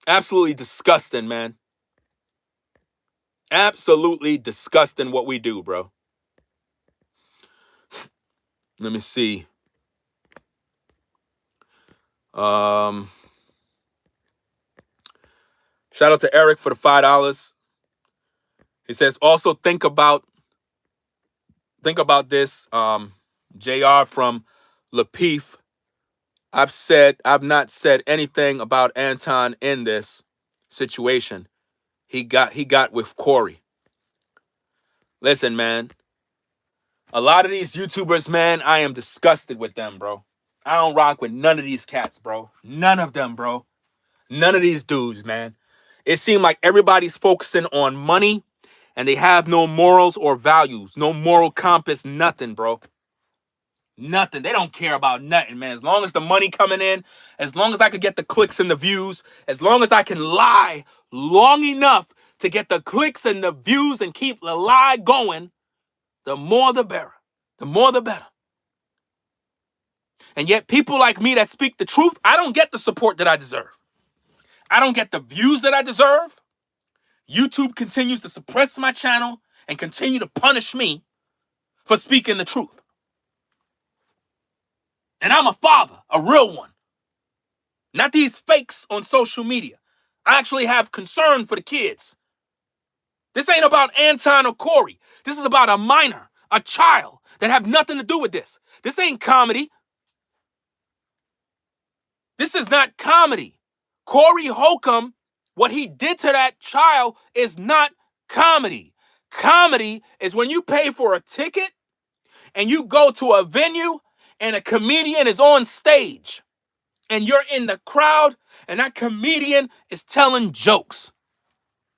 Absolutely disgusting, man. Absolutely disgusting what we do, bro. Let me see. Shout out to Eric for the $5. He says, also think about this. JR from Lapeef. I've not said anything about Anton in this situation. He got with Corey. Listen, man. A lot of these YouTubers, man, I am disgusted with them, bro. I don't rock with none of these cats, bro. None of them, bro. None of these dudes, man. It seemed like everybody's focusing on money and they have no morals or values. No moral compass, nothing, bro. Nothing. They don't care about nothing, man. As long as the money coming in, as long as I could get the clicks and the views, as long as I can lie long enough to get the clicks and the views and keep the lie going, the more the better. The more the better. And yet people like me that speak the truth, I don't get the support that I deserve. I don't get the views that I deserve. YouTube continues to suppress my channel and continue to punish me for speaking the truth. And I'm a father, a real one. Not these fakes on social media. I actually have concern for the kids. This ain't about Anton or Corey. This is about a minor, a child that have nothing to do with this. This ain't comedy. This is not comedy. Corey Holcomb, what he did to that child is not comedy. Comedy is when you pay for a ticket and you go to a venue and a comedian is on stage and you're in the crowd and that comedian is telling jokes.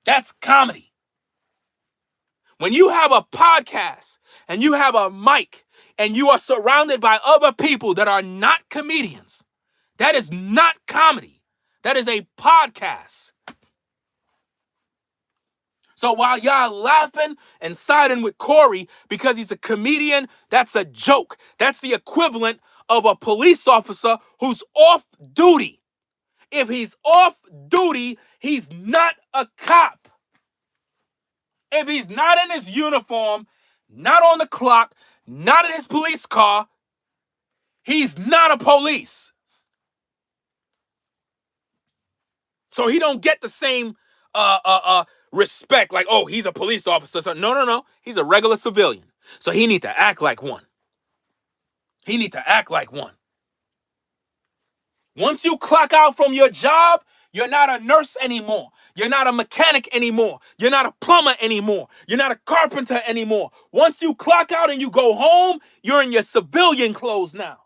That's comedy. When you have a podcast and you have a mic and you are surrounded by other people that are not comedians, that is not comedy. That is a podcast. So while y'all laughing and siding with Corey because he's a comedian, that's a joke. That's the equivalent of a police officer who's off duty. If he's off duty, he's not a cop. If he's not in his uniform, not on the clock, not in his police car, he's not a police. So he don't get the same respect, like, oh, he's a police officer. So no. He's a regular civilian. So he need to act like one. He need to act like one. Once you clock out from your job, you're not a nurse anymore. You're not a mechanic anymore. You're not a plumber anymore. You're not a carpenter anymore. Once you clock out and you go home, you're in your civilian clothes now.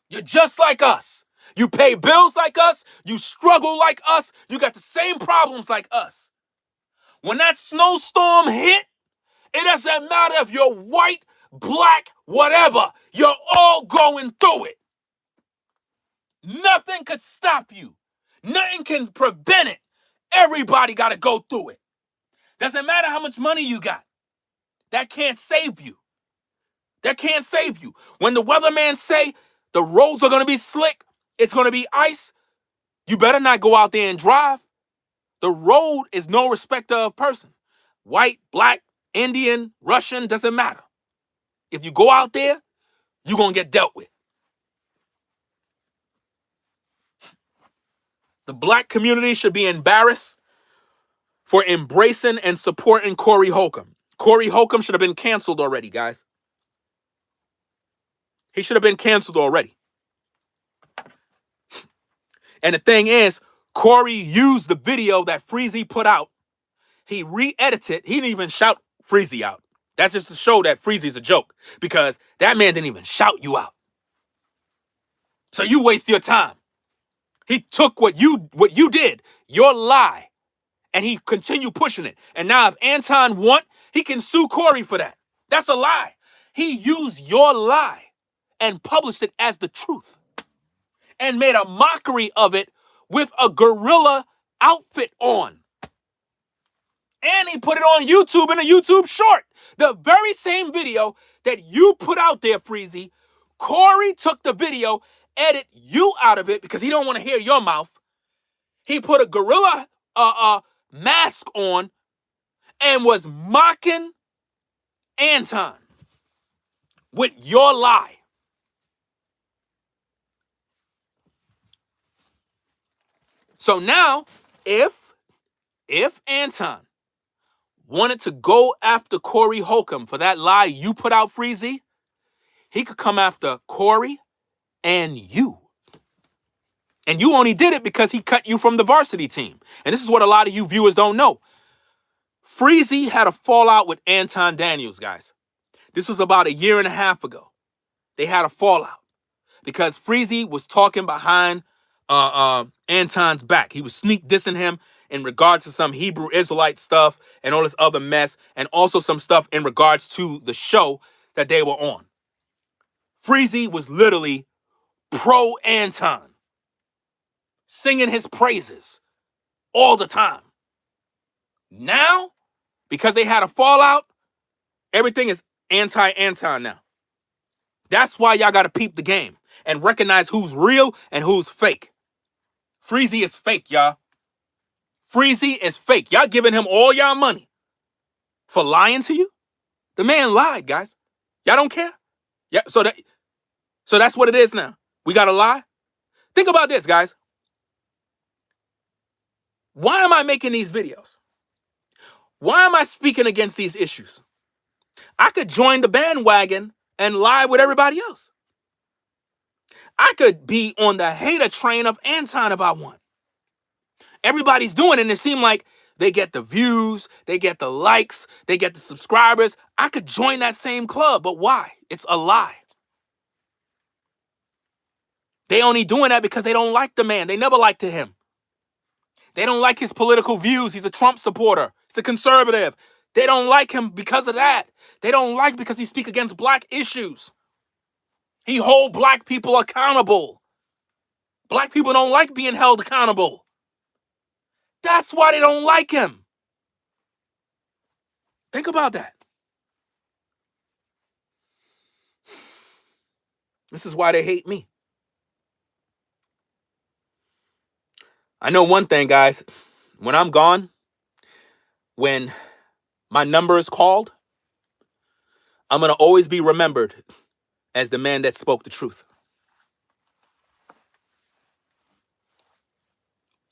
You're just like us. You pay bills like us. You struggle like us. You got the same problems like us. When that snowstorm hit, it doesn't matter if you're white, black, whatever. You're all going through it. Nothing could stop you. Nothing can prevent it. Everybody got to go through it. Doesn't matter how much money you got. That can't save you. That can't save you. When the weatherman say the roads are going to be slick, it's going to be ice, you better not go out there and drive. The road is no respecter of person. White, black, Indian, Russian, doesn't matter. If you go out there, you're going to get dealt with. The black community should be embarrassed for embracing and supporting Corey Holcomb. Corey Holcomb should have been canceled already, guys. He should have been canceled already. And the thing is, Corey used the video that Freezy put out. He re-edited. He didn't even shout Freezy out. That's just to show that Freezy's a joke, because that man didn't even shout you out. So you waste your time. He took what you did, your lie, and he continued pushing it. And now if Anton want, he can sue Corey for that. That's a lie. He used your lie and published it as the truth and made a mockery of it with a gorilla outfit on. And he put it on YouTube in a YouTube short. The very same video that you put out there, Freezy, Corey took the video, edit you out of it because he don't want to hear your mouth. He put a gorilla mask on and was mocking Anton with your lie. So now, if Anton wanted to go after Corey Holcomb for that lie you put out, Freezy, he could come after Corey and you. And you only did it because he cut you from the varsity team. And this is what a lot of you viewers don't know. Freezy had a fallout with Anton Daniels, guys. This was about 1.5 years ago. They had a fallout because Freezy was talking behind Anton's back. He was sneak dissing him in regards to some Hebrew Israelite stuff and all this other mess, and also some stuff in regards to the show that they were on. Freezy was literally pro Anton, singing his praises all the time. Now, because they had a fallout, everything is anti-Anton now. That's why y'all got to peep the game and recognize who's real and who's fake. Freezy is fake, y'all. Freezy is fake. Y'all giving him all y'all money for lying to you? The man lied, guys. Y'all don't care? Yeah, so that's what it is now. We got to lie? Think about this, guys. Why am I making these videos? Why am I speaking against these issues? I could join the bandwagon and lie with everybody else. I could be on the hater train of Anton if I want. Everybody's doing it, and it seems like they get the views, they get the likes, they get the subscribers. I could join that same club, but why? It's a lie. They only doing that because they don't like the man. They never liked him. They don't like his political views. He's a Trump supporter. He's a conservative. They don't like him because of that. They don't like because he speaks against black issues. He hold black people accountable. Black people don't like being held accountable. That's why they don't like him. Think about that. This is why they hate me. I know one thing, guys. When I'm gone, when my number is called, I'm going to always be remembered as the man that spoke the truth.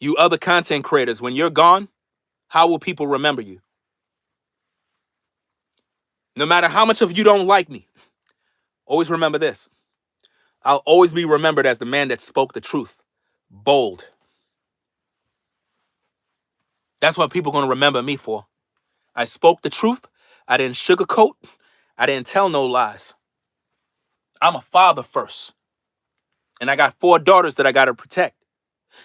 You other content creators, when you're gone, how will people remember you? No matter how much of you don't like me, always remember this. I'll always be remembered as the man that spoke the truth. Bold. That's what people are going to remember me for. I spoke the truth. I didn't sugarcoat. I didn't tell no lies. I'm a father first. And I got 4 daughters that I got to protect.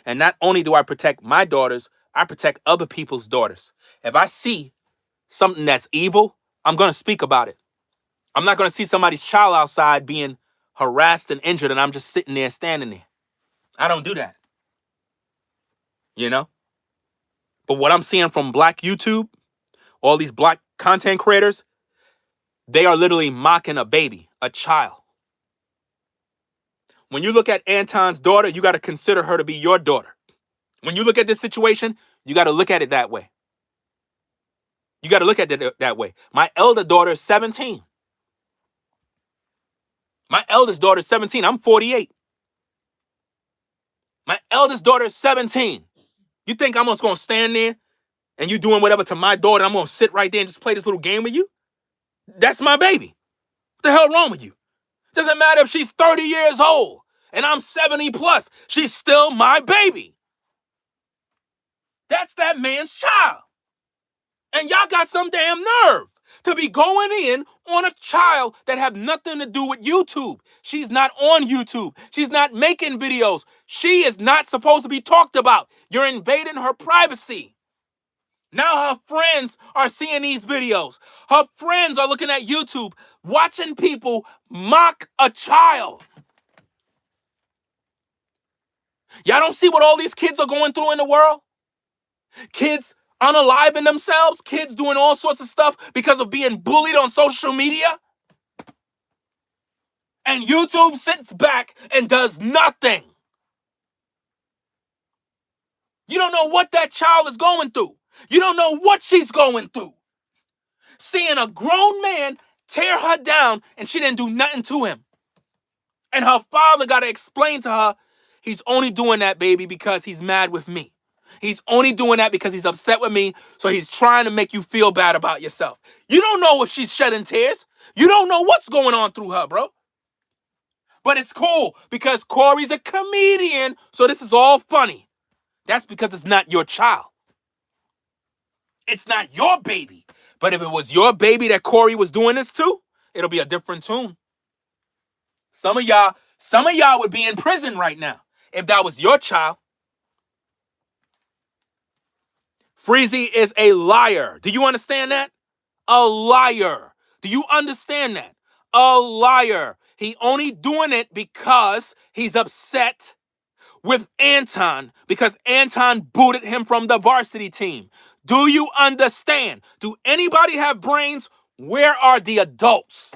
And not only do I protect my daughters, I protect other people's daughters. If I see something that's evil, I'm going to speak about it. I'm not going to see somebody's child outside being harassed and injured and I'm just sitting there standing there. I don't do that. You know? But what I'm seeing from black YouTube, all these black content creators, they are literally mocking a baby, a child. When you look at Anton's daughter, you got to consider her to be your daughter. When you look at this situation, you got to look at it that way. You got to look at it that way. My elder daughter is 17. My eldest daughter is 17. I'm 48. My eldest daughter is 17. You think I'm just going to stand there and you doing whatever to my daughter, I'm going to sit right there and just play this little game with you? That's my baby. What the hell wrong with you? Doesn't matter if she's 30 years old and I'm 70 plus. She's still my baby. That's that man's child. And y'all got some damn nerve to be going in on a child that have nothing to do with YouTube. She's not on YouTube. She's not making videos. She is not supposed to be talked about. You're invading her privacy. Now her friends are seeing these videos. Her friends are looking at YouTube, watching people mock a child. Y'all don't see what all these kids are going through in the world? Kids unaliving themselves, kids doing all sorts of stuff because of being bullied on social media. And YouTube sits back and does nothing. You don't know what that child is going through. You don't know what she's going through. Seeing a grown man tear her down and she didn't do nothing to him. And her father got to explain to her, he's only doing that, baby, because he's mad with me. He's only doing that because he's upset with me, so he's trying to make you feel bad about yourself. You don't know if she's shedding tears. You don't know what's going on through her, bro. But it's cool because Corey's a comedian, so this is all funny. That's because it's not your child. It's not your baby. But if it was your baby that Corey was doing this to, it'll be a different tune. Some of y'all would be in prison right now if that was your child. Freezy is a liar. Do you understand that? A liar. Do you understand that? A liar. He only doing it because he's upset with Anton because Anton booted him from the varsity team. Do you understand? Do anybody have brains? Where are the adults?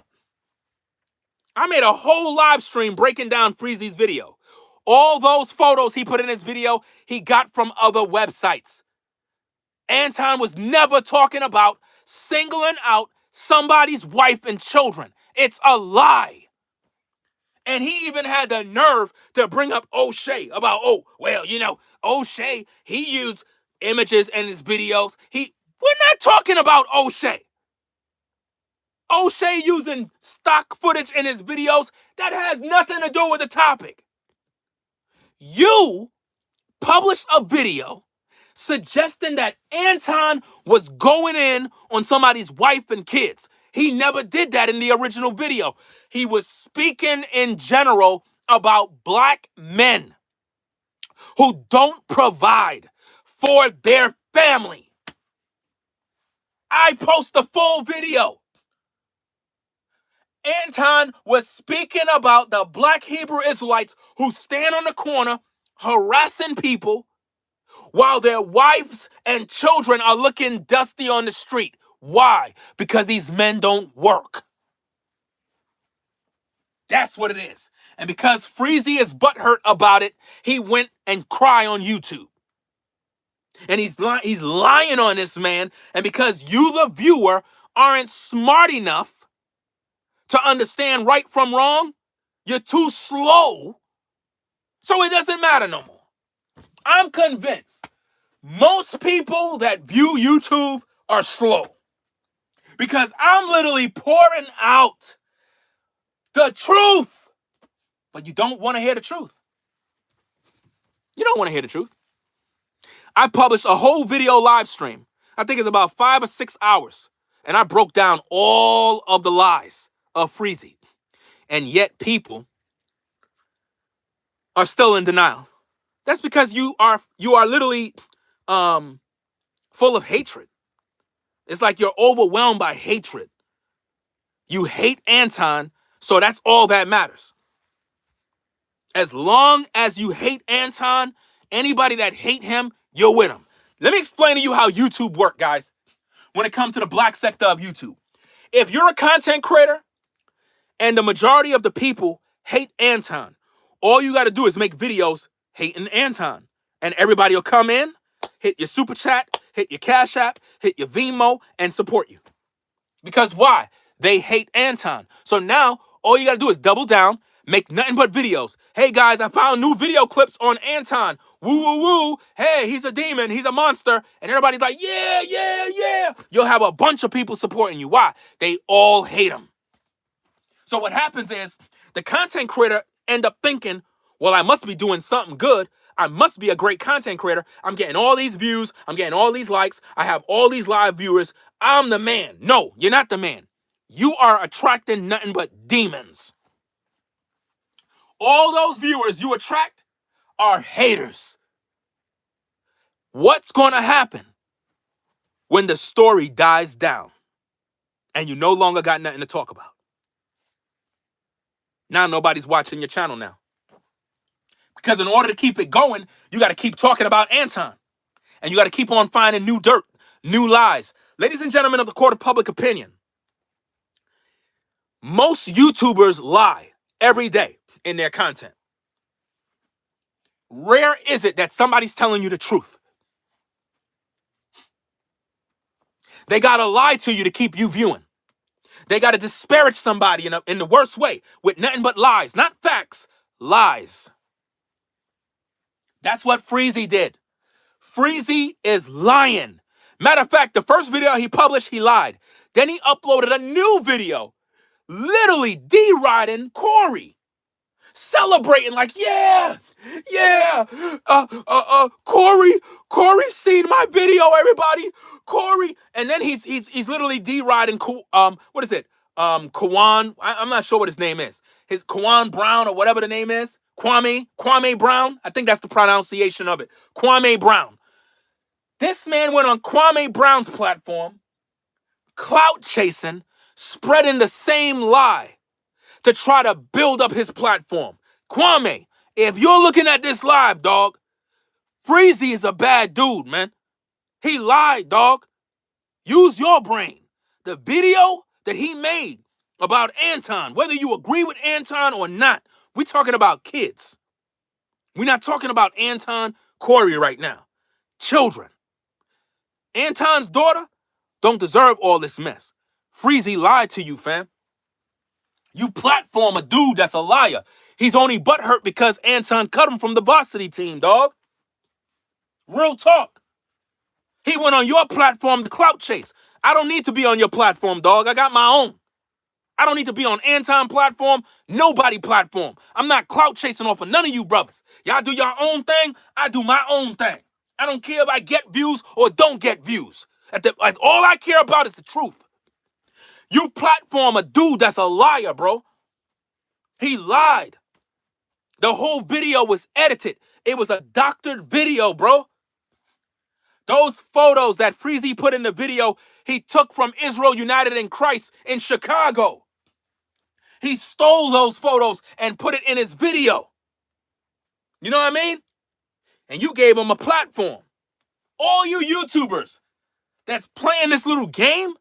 I made a whole live stream breaking down Freezy's video. All those photos he put in his video, he got from other websites. Anton was never talking about singling out somebody's wife and children. It's a lie. And he even had the nerve to bring up O'Shea about, O'Shea, he used images in his videos. We're not talking about O'Shea. O'Shea using stock footage in his videos, that has nothing to do with the topic. You published a video suggesting that Anton was going in on somebody's wife and kids. He never did that in the original video. He was speaking in general about black men who don't provide for their family. I post the full video. Anton was speaking about the black Hebrew Israelites who stand on the corner harassing people while their wives and children are looking dusty on the street. Why? Because these men don't work. That's what it is. And because Freezy is butthurt about it, he went and cried on YouTube. And he's lying on this man. And because you, the viewer, aren't smart enough to understand right from wrong, you're too slow, so it doesn't matter no more. I'm convinced most people that view YouTube are slow because I'm literally pouring out the truth, but you don't want to hear the truth. You don't want to hear the truth. I published a whole video live stream. I think it's about 5 or 6 hours, and I broke down all of the lies of Freezy. And yet people are still in denial. That's because you are literally full of hatred. It's like you're overwhelmed by hatred. You hate Anton, so that's all that matters. As long as you hate Anton, anybody that hate him, you're with him. Let me explain to you how YouTube works, guys, when it comes to the black sector of YouTube. If you're a content creator and the majority of the people hate Anton, all you got to do is make videos hating Anton. And everybody will come in, hit your super chat, hit your Cash App, hit your Venmo, and support you. Because why? They hate Anton. So now, all you got to do is double down, make nothing but videos. Hey, guys, I found new video clips on Anton. Woo, woo, woo. Hey, he's a demon. He's a monster. And everybody's like, yeah, yeah, yeah. You'll have a bunch of people supporting you. Why? They all hate him. So what happens is the content creator end up thinking, well, I must be doing something good. I must be a great content creator. I'm getting all these views. I'm getting all these likes. I have all these live viewers. I'm the man. No, you're not the man. You are attracting nothing but demons. All those viewers you attract are haters. What's going to happen when the story dies down and you no longer got nothing to talk about? Now nobody's watching your channel now. Because in order to keep it going, you got to keep talking about Anton. And you got to keep on finding new dirt, new lies. Ladies and gentlemen of the court of public opinion, most YouTubers lie every day in their content. Rare is it that somebody's telling you the truth. They got to lie to you to keep you viewing. They got to disparage somebody in the worst way with nothing but lies, not facts, lies. That's what Freezy did. Freezy is lying. Matter of fact, the first video he published, he lied. Then he uploaded a new video, literally deriding Corey, celebrating like, yeah, Corey seen my video, everybody, Corey. And then he's literally deriding, what is it? Kawan, I'm not sure what his name is. His Kawan Brown or whatever the name is. Kwame Brown. I think that's the pronunciation of it. Kwame Brown. This man went on Kwame Brown's platform, clout chasing, spreading the same lie to try to build up his platform. Kwame, if you're looking at this live, dog, Freezy is a bad dude, man. He lied, dog. Use your brain. The video that he made about Anton. Whether you agree with Anton or not, we're talking about kids. We're not talking about Anton Corey right now. Children. Anton's daughter don't deserve all this mess. Freezy lied to you, fam. You platform a dude that's a liar. He's only butthurt because Anton cut him from the varsity team, dog. Real talk. He went on your platform to clout chase. I don't need to be on your platform, dog. I got my own. I don't need to be on Anton platform, nobody platform. I'm not clout chasing off of none of you brothers. Y'all do your own thing, I do my own thing. I don't care if I get views or don't get views. All I care about is the truth. You platform a dude that's a liar, bro. He lied. The whole video was edited. It was a doctored video, bro. Those photos that Freezy put in the video, he took from Israel United in Christ in Chicago. He stole those photos and put it in his video. You know what I mean? And you gave him a platform. All you YouTubers that's playing this little game,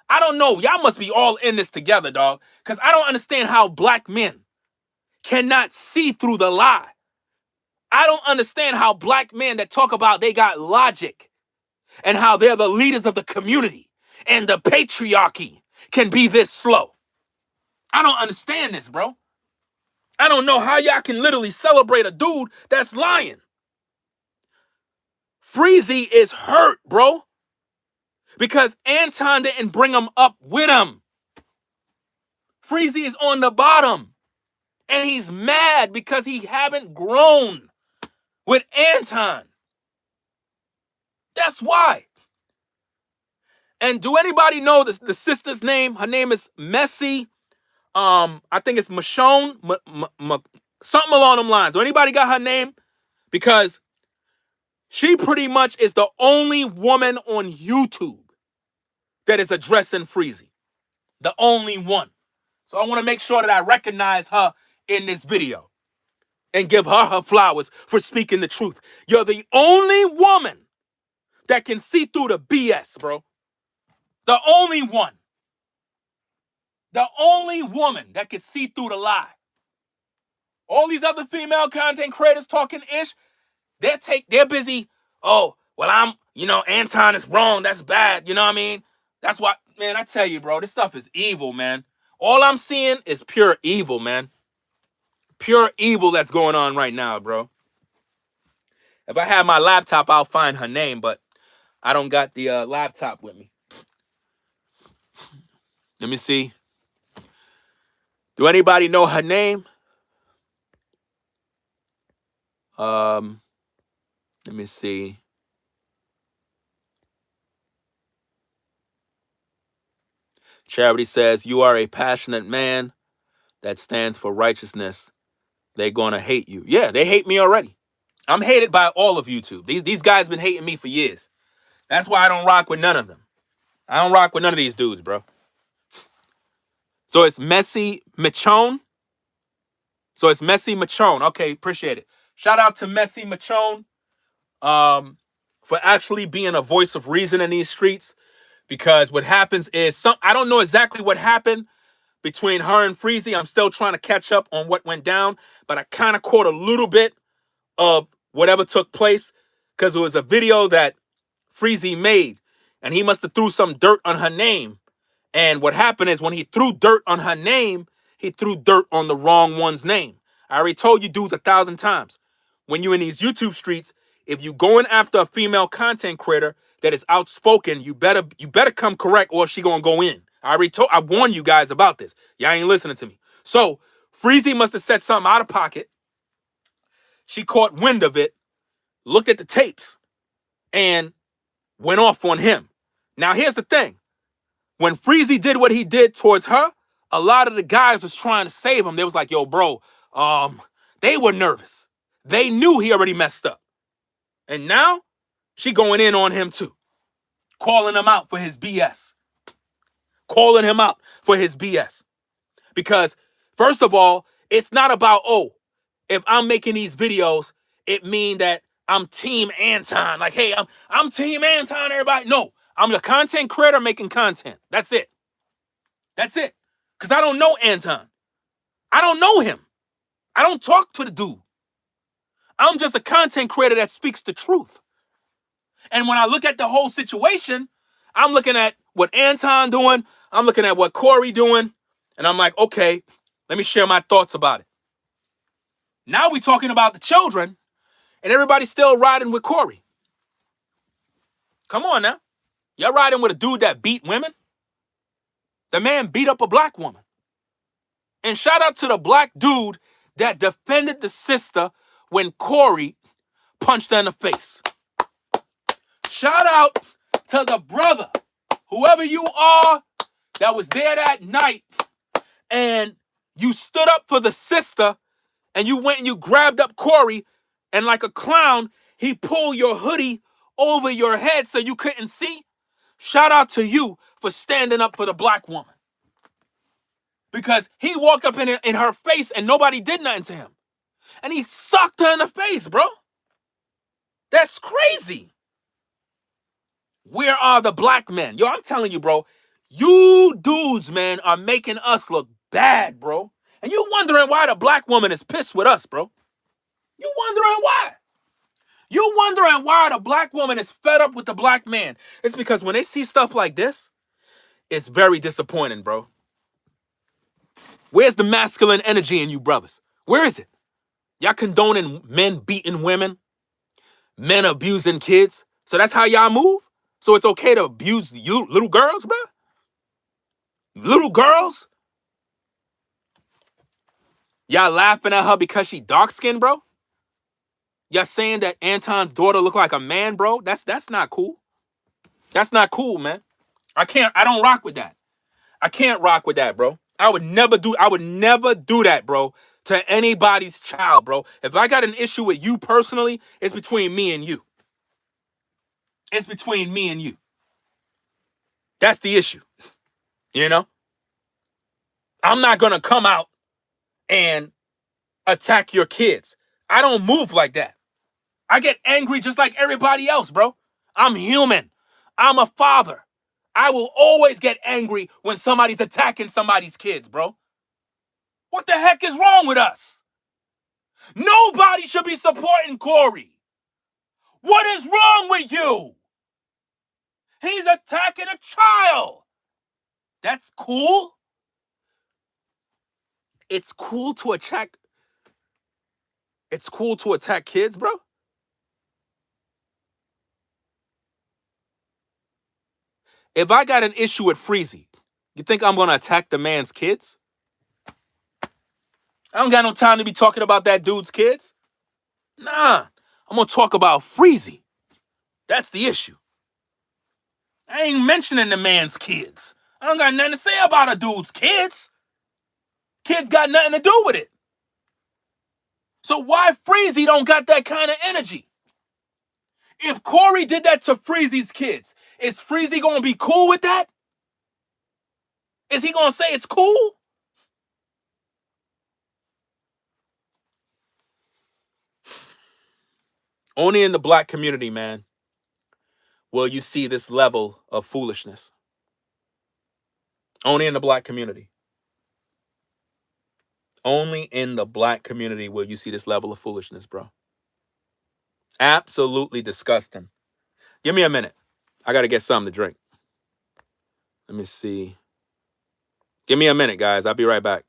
I don't know. Y'all must be all in this together, dog. Because I don't understand how black men cannot see through the lie. I don't understand how black men that talk about they got logic and how they're the leaders of the community and the patriarchy can be this slow. I don't understand this, bro. I don't know how y'all can literally celebrate a dude that's lying. Freezy is hurt, bro. Because Anton didn't bring him up with him. Freezy is on the bottom. And he's mad because he haven't grown with Anton. That's why. And do anybody know the sister's name? Her name is Messy. I think it's Michonne. Something along them lines. Do anybody got her name? Because she pretty much is the only woman on YouTube that is addressing Freezy. The only one. So I want to make sure that I recognize her in this video and give her flowers for speaking the truth. You're the only woman that can see through the BS, bro. The only one. The only woman that can see through the lie. All these other female content creators talking ish, they're busy. Oh, well, Anton is wrong. That's bad. You know what I mean? That's why, man, I tell you, bro, this stuff is evil, man. All I'm seeing is pure evil, man. Pure evil that's going on right now, bro. If I had my laptop, I'll find her name, but I don't got the laptop with me. Let me see. Do anybody know her name? Let me see. Charity says, you are a passionate man that stands for righteousness. They're going to hate you. Yeah, they hate me already. I'm hated by all of YouTube. These guys been hating me for years. That's why I don't rock with none of them. I don't rock with none of these dudes, bro. So it's Messy Michonne. Okay, appreciate it. Shout out to Messy Michonne for actually being a voice of reason in these streets. Because what happens is, I don't know exactly what happened between her and Freezy. I'm still trying to catch up on what went down. But I kind of caught a little bit of whatever took place. Because it was a video that Freezy made. And he must have threw some dirt on her name. And what happened is when he threw dirt on her name, he threw dirt on the wrong one's name. I already told you dudes 1,000 times. When you're in these YouTube streets, if you going after a female content creator that is outspoken, you better come correct or she gonna go in. I warned you guys about this. Y'all ain't listening to me. So Freezy must have said something out of pocket. She caught wind of it, looked at the tapes, and went off on him. Now here's the thing. When Freezy did what he did towards her, a lot of the guys was trying to save him. They was like, yo, bro, they were nervous. They knew he already messed up. And now she going in on him too. Calling him out for his BS. Calling him out for his BS. Because, first of all, it's not about, if I'm making these videos, it mean that I'm Team Anton. Like, hey, I'm Team Anton, everybody. No, I'm the content creator making content. That's it. That's it. Because I don't know Anton. I don't know him. I don't talk to the dude. I'm just a content creator that speaks the truth. And when I look at the whole situation, I'm looking at what Anton doing. I'm looking at what Corey doing. And I'm like, okay, let me share my thoughts about it. Now we talking about the children, and everybody's still riding with Corey. Come on now. You're riding with a dude that beat women? The man beat up a black woman. And shout out to the black dude that defended the sister when Corey punched her in the face. Shout out to the brother, whoever you are, that was there that night, and you stood up for the sister, and you went and you grabbed up Corey, and like a clown, he pulled your hoodie over your head so you couldn't see. Shout out to you for standing up for the black woman. Because he walked up in her face and nobody did nothing to him. And he sucked her in the face, bro. That's crazy. Where are the black men? Yo, I'm telling you, bro, you dudes, man, are making us look bad, bro. And you wondering why the black woman is pissed with us, bro. You wondering why? You wondering why the black woman is fed up with the black man. It's because when they see stuff like this, it's very disappointing, bro. Where's the masculine energy in you brothers? Where is it? Y'all condoning men beating women, men abusing kids. So that's how y'all move? So it's okay to abuse you little girls, bro? Little girls? Y'all laughing at her because she dark-skinned, bro? Y'all saying that Anton's daughter look like a man, bro? That's not cool. That's not cool, man. I don't rock with that. I can't rock with that, bro. I would never do that, bro, to anybody's child, bro. If I got an issue with you personally, it's between me and you. It's between me and you. That's the issue. You know? I'm not going to come out and attack your kids. I don't move like that. I get angry just like everybody else, bro. I'm human. I'm a father. I will always get angry when somebody's attacking somebody's kids, bro. What the heck is wrong with us? Nobody should be supporting Corey. What is wrong with you? He's attacking a child. That's cool. It's cool to attack. It's cool to attack kids, bro. If I got an issue with Freezy, you think I'm going to attack the man's kids? I don't got no time to be talking about that dude's kids. Nah, I'm going to talk about Freezy. That's the issue. I ain't mentioning the man's kids. I don't got nothing to say about a dude's kids. Kids got nothing to do with it. So why Freezy don't got that kind of energy? If Corey did that to Freezy's kids, is Freezy going to be cool with that? Is he going to say it's cool? Only in the black community, man, will you see this level of foolishness. Only in the black community. Only in the black community will you see this level of foolishness, bro. Absolutely disgusting. Give me a minute. I got to get something to drink. Let me see. Give me a minute, guys. I'll be right back.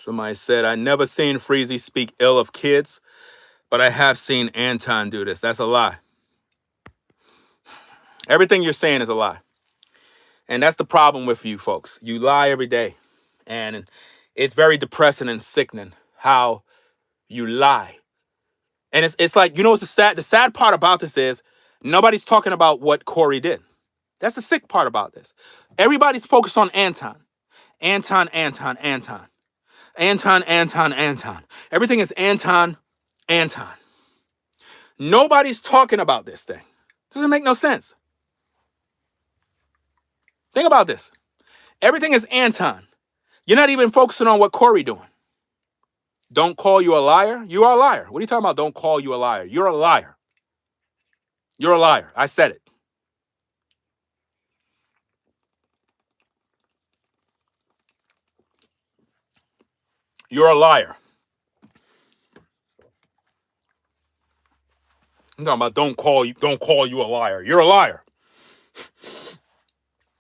Somebody said, I never seen Freezy speak ill of kids, but I have seen Anton do this. That's a lie. Everything you're saying is a lie. And that's the problem with you folks. You lie every day. And it's very depressing and sickening how you lie. And it's like, you know what's the sad part about this is nobody's talking about what Corey did. That's the sick part about this. Everybody's focused on Anton. Anton, Anton, Anton. Anton, Anton, Anton. Everything is Anton, Anton. Nobody's talking about this thing. Doesn't make no sense. Think about this. Everything is Anton. You're not even focusing on what Corey doing. Don't call you a liar? You are a liar. What are you talking about? Don't call you a liar. You're a liar. You're a liar. I said it. You're a liar. I'm talking about don't call you a liar. You're a liar.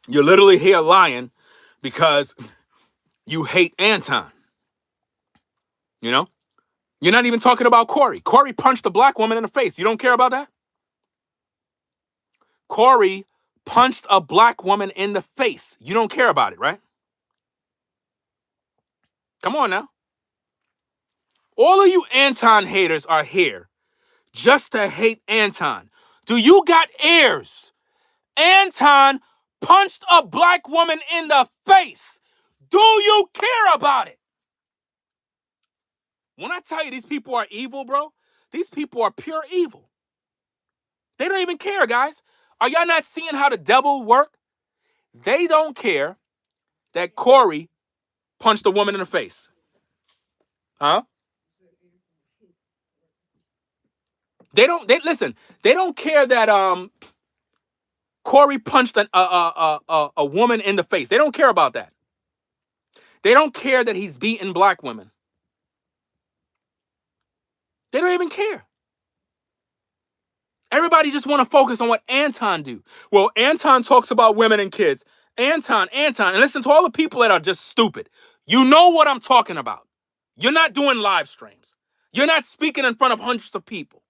You're literally here lying because you hate Anton. You know? You're not even talking about Corey. Corey punched a black woman in the face. You don't care about that? Corey punched a black woman in the face. You don't care about it, right? Come on now. All of you Anton haters are here just to hate Anton. Do you got ears? Anton punched a black woman in the face. Do you care about it? When I tell you these people are evil, bro, these people are pure evil. They don't even care, guys. Are y'all not seeing how the devil work? They don't care that Corey punched a woman in the face. Huh? They don't care that Corey punched a woman in the face. They don't care about that. They don't care that he's beating black women. They don't even care. Everybody just want to focus on what Anton do. Well, Anton talks about women and kids. Anton, and listen to all the people that are just stupid. You know what I'm talking about. You're not doing live streams. You're not speaking in front of hundreds of people.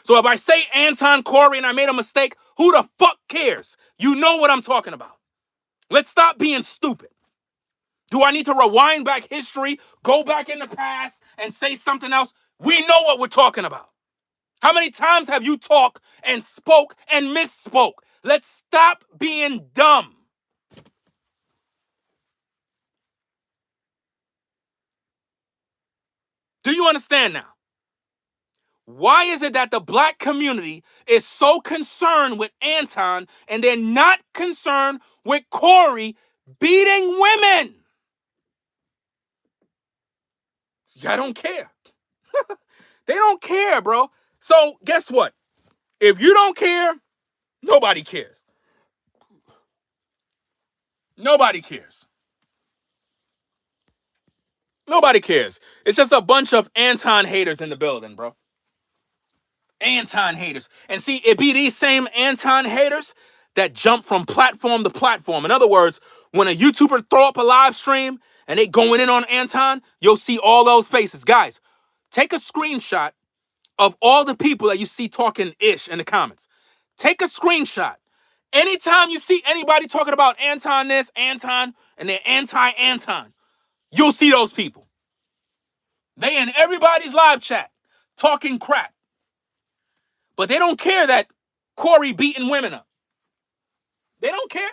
So if I say Anton Corey and I made a mistake, who the fuck cares? You know what I'm talking about. Let's stop being stupid. Do I need to rewind back history, go back in the past, and say something else? We know what we're talking about. How many times have you talked and spoke and misspoke? Let's stop being dumb. Do you understand now? Why is it that the black community is so concerned with Anton and they're not concerned with Corey beating women? Y'all don't care. They don't care, bro. So guess what? If you don't care, nobody cares. Nobody cares. Nobody cares. It's just a bunch of Anton haters in the building, bro. Anton haters. And see, it be these same Anton haters that jump from platform to platform. In other words, when a YouTuber throw up a live stream and they going in on Anton, you'll see all those faces. Guys, take a screenshot of all the people that you see talking ish in the comments. Take a screenshot. Anytime you see anybody talking about Anton this, Anton, and they're anti-Anton, you'll see those people. They in everybody's live chat talking crap. But they don't care that Corey beating women up. They don't care.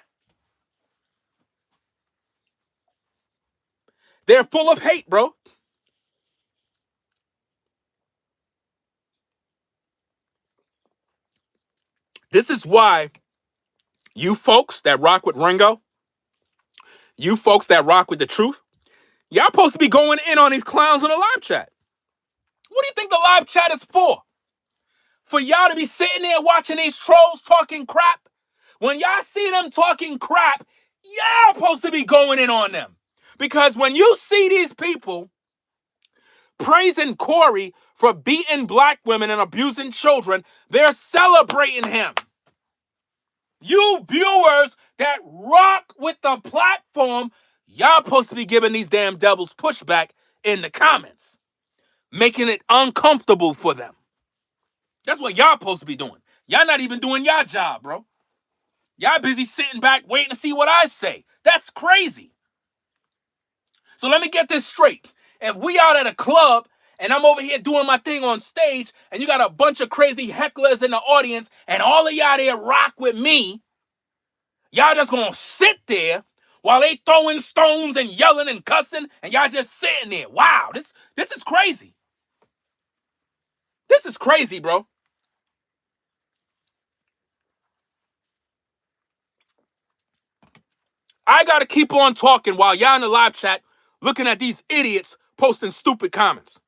They're full of hate, bro. This is why you folks that rock with Ringo, you folks that rock with the truth, y'all supposed to be going in on these clowns on the live chat. What do you think the live chat is for? For y'all to be sitting there watching these trolls talking crap? When y'all see them talking crap, y'all supposed to be going in on them. Because when you see these people praising Corey for beating black women and abusing children, they're celebrating him. You viewers that rock with the platform, y'all supposed to be giving these damn devils pushback in the comments, making it uncomfortable for them. That's what y'all supposed to be doing. Y'all not even doing y'all job, bro. Y'all busy sitting back waiting to see what I say. That's crazy. So let me get this straight. If we out at a club and I'm over here doing my thing on stage and you got a bunch of crazy hecklers in the audience and all of y'all there rock with me, y'all just gonna sit there while they throwing stones and yelling and cussing and y'all just sitting there. Wow, this is crazy. This is crazy, bro. I gotta keep on talking while y'all in the live chat looking at these idiots posting stupid comments.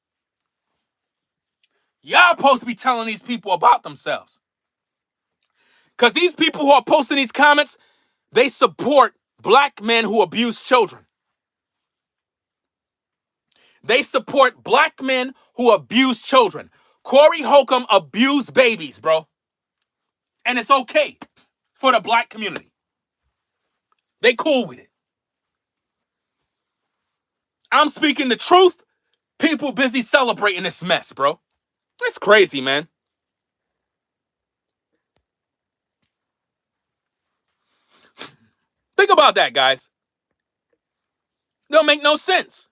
Y'all supposed to be telling these people about themselves. Because these people who are posting these comments, they support black men who abuse children. They support black men who abuse children. Corey Holcomb abused babies, bro. And it's okay for the black community. They cool with it. I'm speaking the truth. People busy celebrating this mess, bro. It's crazy, man. Think about that, guys. It don't make no sense.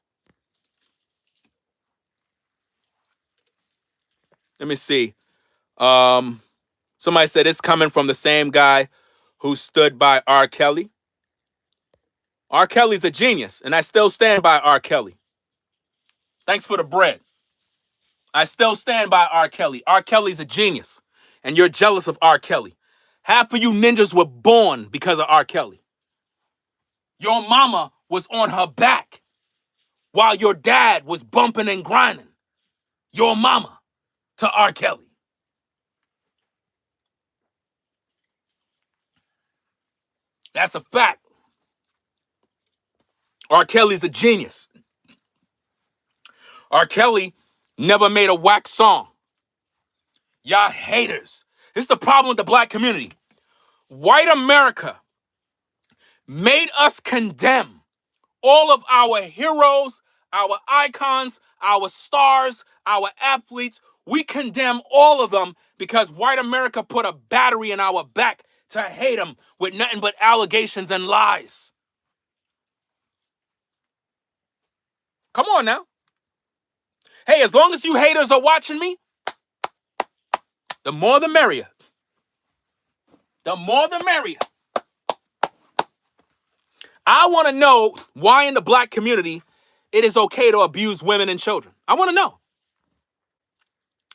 Let me see. Somebody said it's coming from the same guy who stood by R. Kelly. R. Kelly's a genius, and I still stand by R. Kelly. Thanks for the bread. I still stand by R. Kelly. R. Kelly's a genius, and you're jealous of R. Kelly. Half of you ninjas were born because of R. Kelly. Your mama was on her back while your dad was bumping and grinding. Your mama to R. Kelly. That's a fact. R. Kelly's a genius. R. Kelly never made a whack song. Y'all haters. This is the problem with the black community. White America made us condemn all of our heroes, our icons, our stars, our athletes. We condemn all of them because white America put a battery in our back to hate them with nothing but allegations and lies. Come on now. Hey, as long as you haters are watching me, the more the merrier. The more the merrier. I want to know why in the black community it is okay to abuse women and children. I want to know.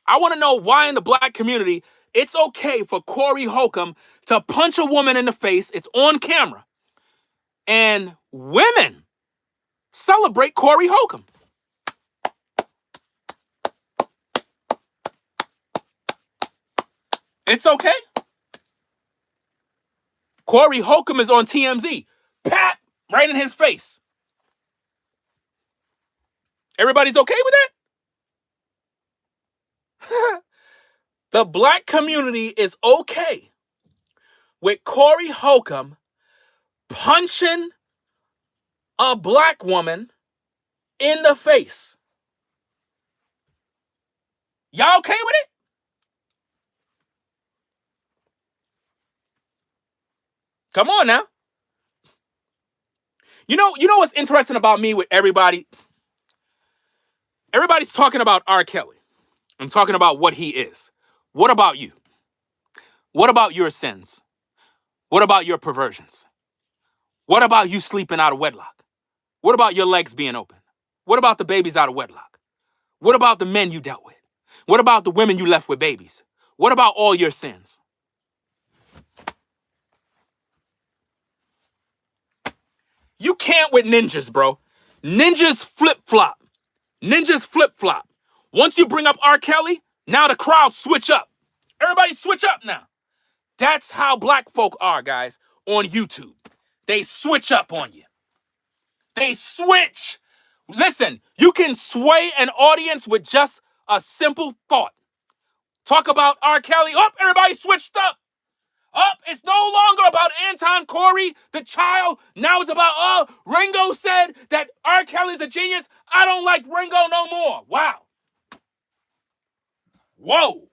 I want to know why in the black community it's okay for Corey Holcomb to punch a woman in the face. It's on camera. And women celebrate Corey Holcomb. It's okay. Corey Holcomb is on TMZ. Pat, right in his face. Everybody's okay with that? The black community is okay with Corey Holcomb punching a black woman in the face. Y'all okay with it? Come on now. You know what's interesting about me with everybody? Everybody's talking about R. Kelly. I'm talking about what he is. What about you? What about your sins? What about your perversions? What about you sleeping out of wedlock? What about your legs being open? What about the babies out of wedlock? What about the men you dealt with? What about the women you left with babies? What about all your sins? You can't with ninjas, bro. Ninjas flip-flop. Ninjas flip-flop. Once you bring up R. Kelly, now the crowd switch up. Everybody switch up now. That's how black folk are, guys, on YouTube. They switch up on you. They switch. Listen, you can sway an audience with just a simple thought. Talk about R. Kelly. Oh, everybody switched up. It's no longer about Anton Corey, the child. Now it's about, Ringo said that R. Kelly's a genius. I don't like Ringo no more. Wow. Whoa.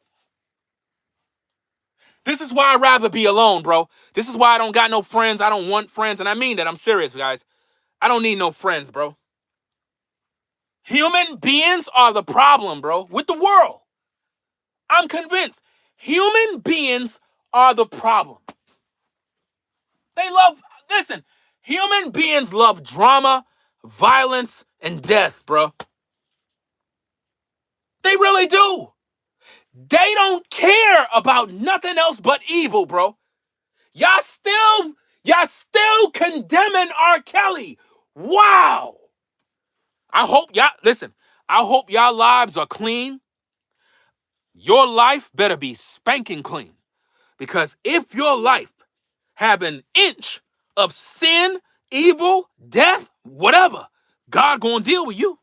This is why I'd rather be alone, bro. This is why I don't got no friends. I don't want friends. And I mean that. I'm serious, guys. I don't need no friends, bro. Human beings are the problem, bro, with the world. I'm convinced. Human beings are the problem. Listen, human beings love drama, violence, and death, bro. They really do. They don't care about nothing else but evil, bro. Y'all still condemning R. Kelly. Wow. I hope y'all lives are clean. Your life better be spanking clean. Because if your life have an inch of sin, evil, death, whatever, God gonna deal with you.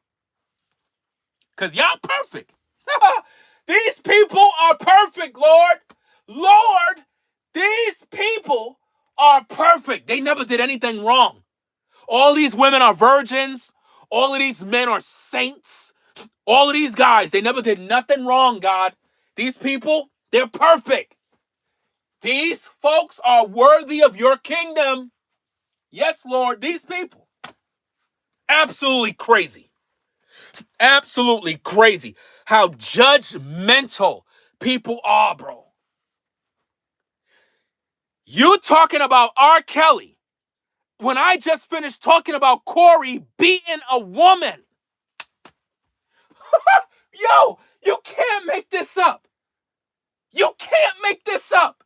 Because y'all perfect. These people are perfect, Lord. Lord, these people are perfect. They never did anything wrong. All these women are virgins. All of these men are saints. All of these guys, they never did nothing wrong, God. These people, they're perfect. These folks are worthy of your kingdom. Yes, Lord, these people. Absolutely crazy. Absolutely crazy how judgmental people are, bro. You talking about R. Kelly when I just finished talking about Corey beating a woman. Yo, you can't make this up. You can't make this up.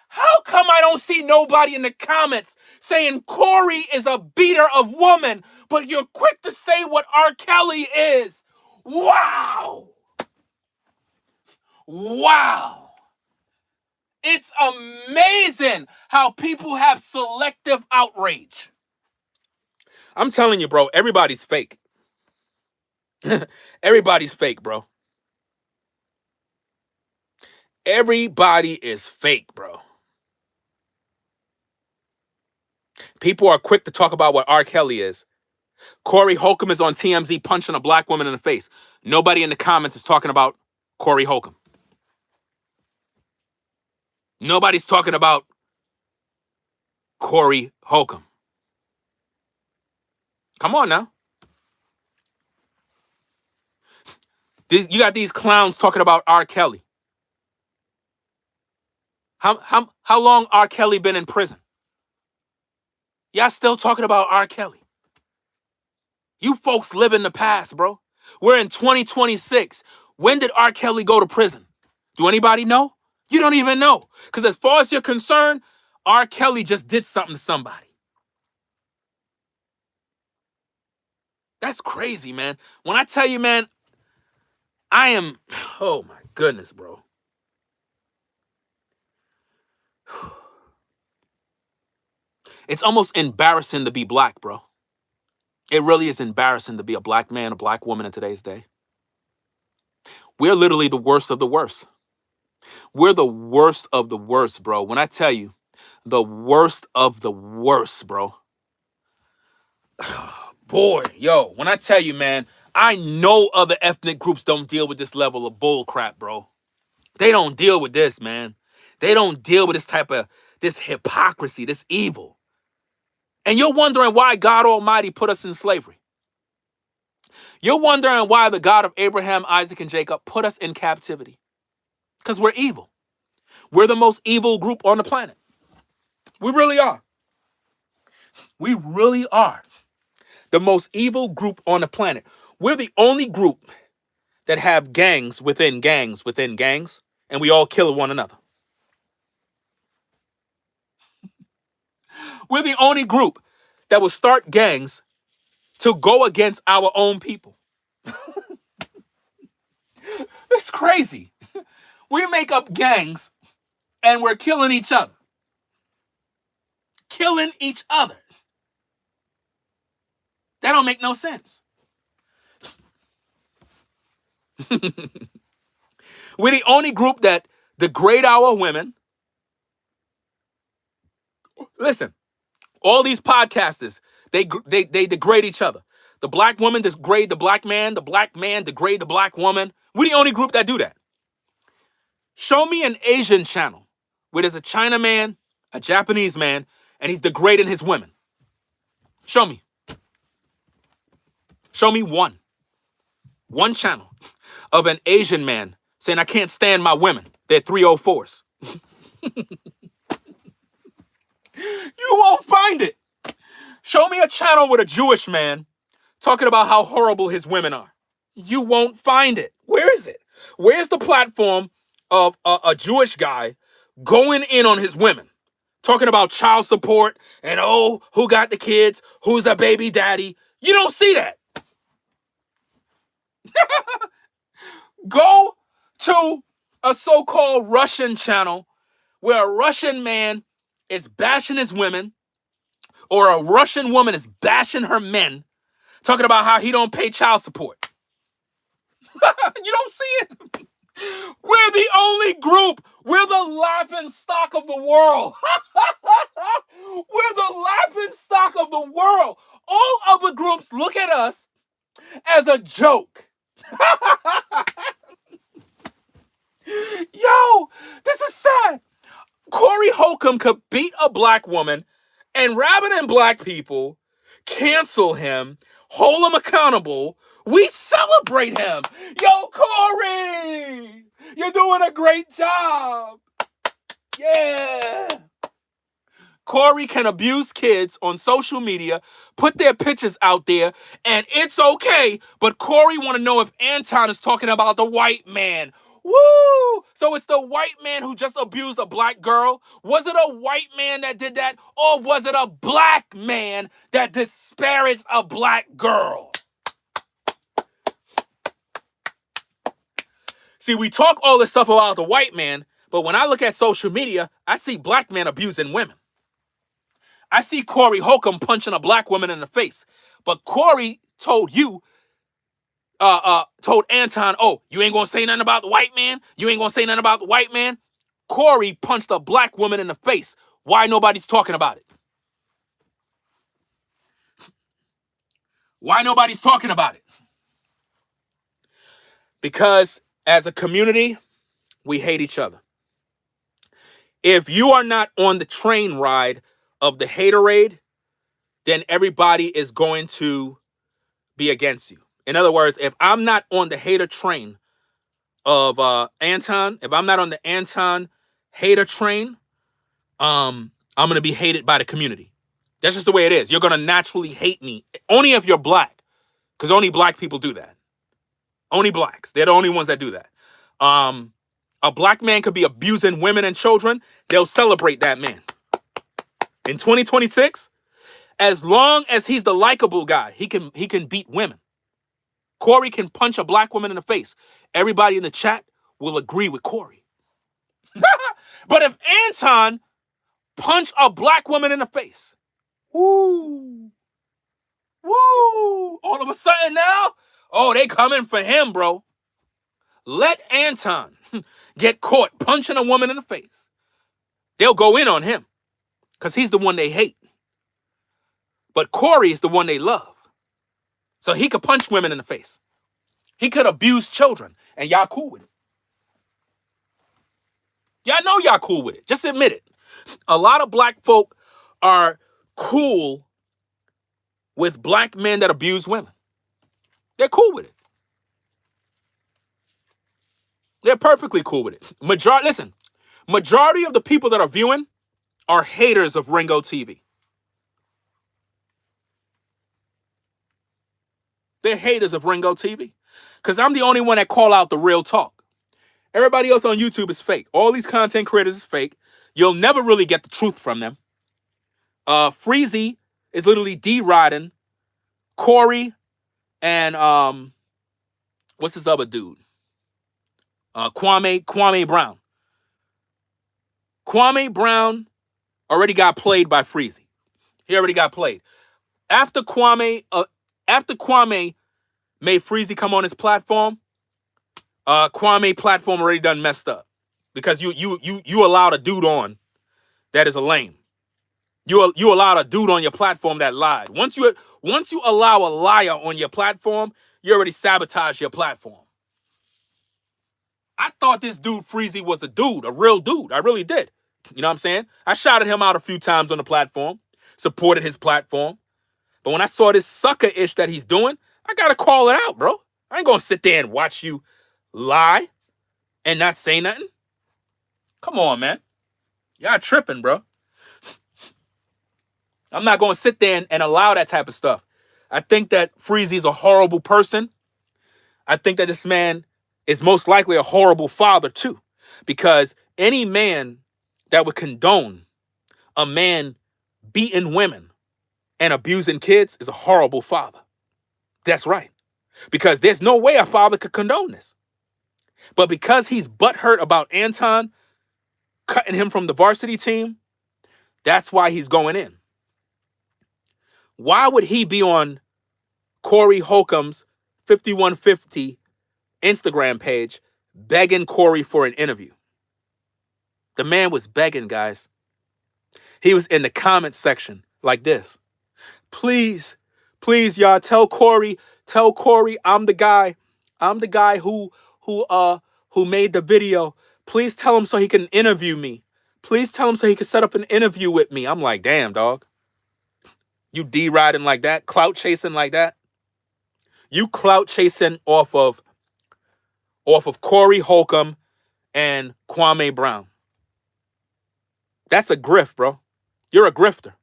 How come I don't see nobody in the comments saying Corey is a beater of woman, but you're quick to say what R. Kelly is? Wow. Wow. It's amazing how people have selective outrage. I'm telling you, bro, everybody's fake. Everybody's fake, bro. Everybody is fake, bro. People are quick to talk about what R. Kelly is. Corey Holcomb is on TMZ punching a black woman in the face. Nobody in the comments is talking about Corey Holcomb. Nobody's talking about Corey Holcomb. Come on now. You got these clowns talking about R. Kelly. How long R. Kelly been in prison? Y'all still talking about R. Kelly. You folks live in the past, bro. We're in 2026. When did R. Kelly go to prison? Do anybody know? You don't even know. Because as far as you're concerned, R. Kelly just did something to somebody. That's crazy, man. When I tell you, man, oh my goodness, bro. It's almost embarrassing to be black, bro. It really is embarrassing to be a black man, a black woman in today's day. We're literally the worst of the worst. We're the worst of the worst, bro. When I tell you, the worst of the worst, bro. Boy, yo, when I tell you, man, I know other ethnic groups don't deal with this level of bull crap, bro. They don't deal with this, man. They don't deal with this hypocrisy, this evil. And you're wondering why God Almighty put us in slavery. You're wondering why the God of Abraham, Isaac, and Jacob put us in captivity. Because we're evil. We're the most evil group on the planet. We really are. We really are the most evil group on the planet. We're the only group that have gangs within gangs within gangs, and we all kill one another. We're the only group that will start gangs to go against our own people. It's crazy. We make up gangs and we're killing each other. Killing each other. That don't make no sense. We're the only group that degrade our women, Listen, all these podcasters, they degrade each other. The black woman degrade the black man degrade the black woman. We're the only group that do that. Show me an Asian channel where there's a China man, a Japanese man, and he's degrading his women. Show me. Show me one channel of an Asian man saying, I can't stand my women. They're 304s. You won't find it. Show me a channel with a Jewish man talking about how horrible his women are. You won't find it. Where is it? Where's the platform of a Jewish guy going in on his women? Talking about child support and, oh, who got the kids? Who's a baby daddy? You don't see that. Go to a so-called Russian channel where a Russian man is bashing his women or a Russian woman is bashing her men, talking about how he don't pay child support. You don't see it. We're the only group. We're the laughing stock of the world. We're the laughing stock of the world. All other groups look at us as a joke. Yo, this is sad. Corey Holcomb could beat a black woman and rather than black people cancel him, hold him accountable, we celebrate him. Yo, Corey, you're doing a great job. Yeah. Corey can abuse kids on social media, put their pictures out there, and it's okay. But Corey want to know if Anton is talking about the white man. Woo! So it's the white man who just abused a black girl? Was it a white man that did that? Or was it a black man that disparaged a black girl? See, we talk all this stuff about the white man, but when I look at social media, I see black men abusing women. I see Corey Holcomb punching a black woman in the face. But Corey told you, told Anton, oh, you ain't gonna say nothing about the white man? You ain't gonna say nothing about the white man? Corey punched a black woman in the face. Why nobody's talking about it? Why nobody's talking about it? Because as a community, we hate each other. If you are not on the train ride of the haterade, then everybody is going to be against you. In other words, if I'm not on the hater train of Anton, if I'm not on the Anton hater train, I'm going to be hated by the community. That's just the way it is. You're going to naturally hate me. Only if you're black, because only black people do that. Only blacks. They're the only ones that do that. A black man could be abusing women and children. They'll celebrate that man. In 2026, as long as he's the likable guy, he can beat women. Corey can punch a black woman in the face. Everybody in the chat will agree with Corey. But if Anton punch a black woman in the face, woo, all of a sudden now, oh, they coming for him, bro. Let Anton get caught punching a woman in the face. They'll go in on him because he's the one they hate. But Corey is the one they love. So he could punch women in the face. He could abuse children. And y'all cool with it. Y'all know y'all cool with it. Just admit it. A lot of black folk are cool with black men that abuse women. They're cool with it. They're perfectly cool with it. Majority of the people that are viewing are haters of Ringo TV. They're haters of Ringo TV. Because I'm the only one that call out the real talk. Everybody else on YouTube is fake. All these content creators is fake. You'll never really get the truth from them. Freezy is literally deriding Corey and what's this other dude? Kwame Brown. Kwame Brown already got played by Freezy. He already got played. After Kwame made Freezy come on his platform, Kwame platform already done messed up. Because you allowed a dude on that is a lame. You allowed a dude on your platform that lied. Once you allow a liar on your platform, you already sabotage your platform. I thought this dude Freezy was a dude, a real dude. I really did. You know what I'm saying? I shouted him out a few times on the platform, supported his platform. But when I saw this sucker-ish that he's doing, I gotta call it out, bro. I ain't gonna sit there and watch you lie and not say nothing. Come on, man. Y'all tripping, bro. I'm not gonna sit there and allow that type of stuff. I think that Freezy's a horrible person. I think that this man is most likely a horrible father too. Because any man that would condone a man beating women and abusing kids is a horrible father. That's right. Because there's no way a father could condone this. But because he's butthurt about Anton cutting him from the varsity team, that's why he's going in. Why would he be on Corey Holcomb's 5150 Instagram page begging Corey for an interview? The man was begging, guys. He was in the comment section like this. Please, please, y'all, tell Corey I'm the guy who made the video. Please tell him so he can interview me. Please tell him so he can set up an interview with me. I'm like, damn, dog. You D-riding like that? Clout chasing like that? You clout chasing off of Corey Holcomb and Kwame Brown. That's a grift, bro. You're a grifter.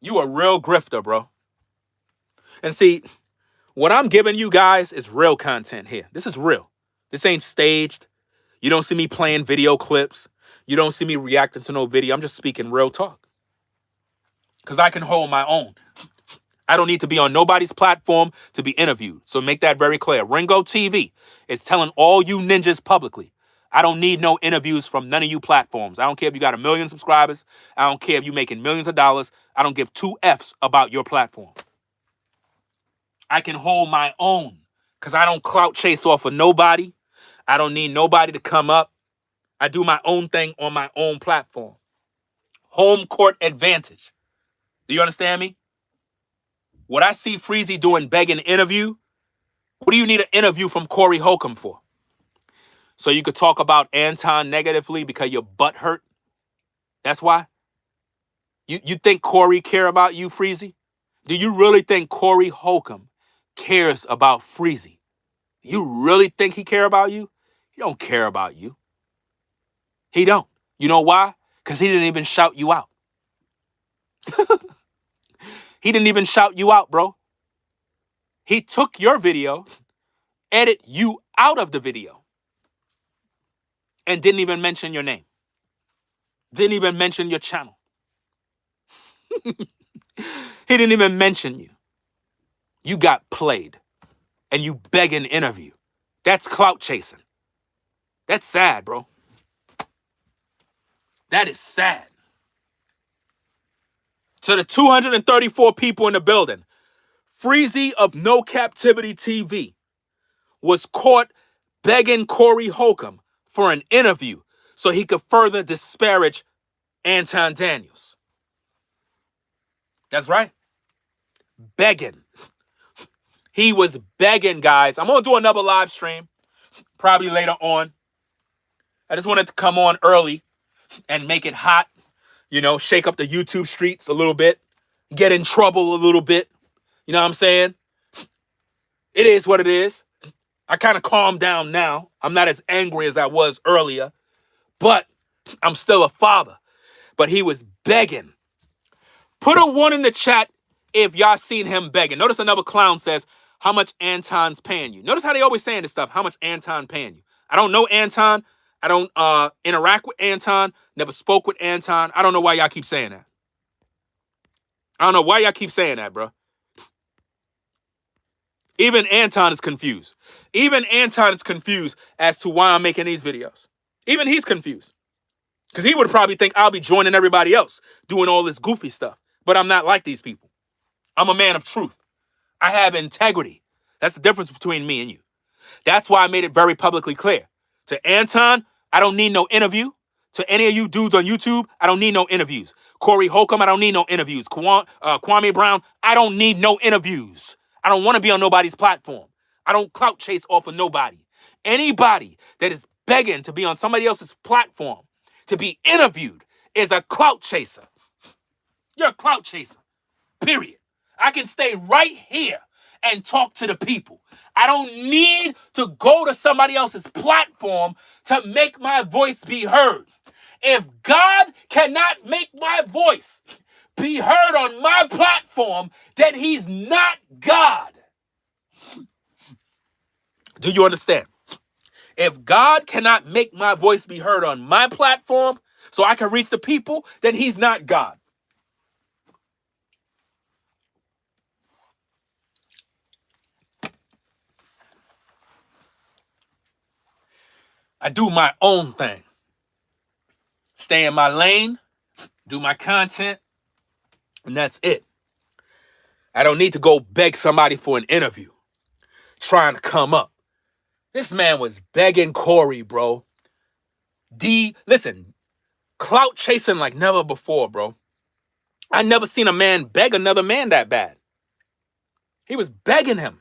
You a real grifter, bro. And see, what I'm giving you guys is real content here. This is real. This ain't staged. You don't see me playing video clips. You don't see me reacting to no video. I'm just speaking real talk. Because I can hold my own. I don't need to be on nobody's platform to be interviewed. So make that very clear. Ringo TV is telling all you ninjas publicly, I don't need no interviews from none of you platforms. I don't care if you got 1 million subscribers. I don't care if you're making millions of dollars. I don't give 2 Fs about your platform. I can hold my own because I don't clout chase off of nobody. I don't need nobody to come up. I do my own thing on my own platform. Home court advantage. Do you understand me? What I see Freezy doing begging an interview, what do you need an interview from Corey Holcomb for? So you could talk about Anton negatively because your butt hurt? That's why? You think Corey care about you, Freezy? Do you really think Corey Holcomb cares about Freezy? You really think he care about you? He don't care about you. He don't. You know why? Because he didn't even shout you out. He didn't even shout you out, bro. He took your video, edit you out of the video, and didn't even mention your name. Didn't even mention your channel. He didn't even mention you. You got played, and you beg an interview. That's clout chasing. That's sad, bro. That is sad. To the 234 people in the building, Freezy of No Captivity TV was caught begging Corey Holcomb for an interview so he could further disparage Anton Daniels. That's right. Begging. He was begging, guys. I'm going to do another live stream probably later on. I just wanted to come on early and make it hot. You know, shake up the YouTube streets a little bit. Get in trouble a little bit. You know what I'm saying? It is what it is. I kind of calmed down now. I'm not as angry as I was earlier. But I'm still a father. But he was begging. Put a 1 in the chat if y'all seen him begging. Notice another clown says, how much Anton's paying you? Notice how they always saying this stuff. How much Anton paying you? I don't know Anton. I don't interact with Anton. Never spoke with Anton. I don't know why y'all keep saying that. I don't know why y'all keep saying that, bro. Even Anton is confused. Even Anton is confused as to why I'm making these videos. Even he's confused. Because he would probably think I'll be joining everybody else doing all this goofy stuff. But I'm not like these people. I'm a man of truth. I have integrity. That's the difference between me and you. That's why I made it very publicly clear. To Anton, I don't need no interview. To any of you dudes on YouTube, I don't need no interviews. Corey Holcomb, I don't need no interviews. Kwame Brown, I don't need no interviews. I don't want to be on nobody's platform. I don't clout chase off of nobody. Anybody that is begging to be on somebody else's platform to be interviewed is a clout chaser. You're a clout chaser, period. I can stay right here and talk to the people. I don't need to go to somebody else's platform to make my voice be heard. If God cannot make my voice be heard on my platform, then he's not God. Do you understand? If God cannot make my voice be heard on my platform so I can reach the people, then he's not God. I do my own thing. Stay in my lane, do my content, and that's it. I don't need to go beg somebody for an interview, trying to come up. This man was begging Corey, bro. Listen, clout chasing like never before, bro. I never seen a man beg another man that bad. He was begging him.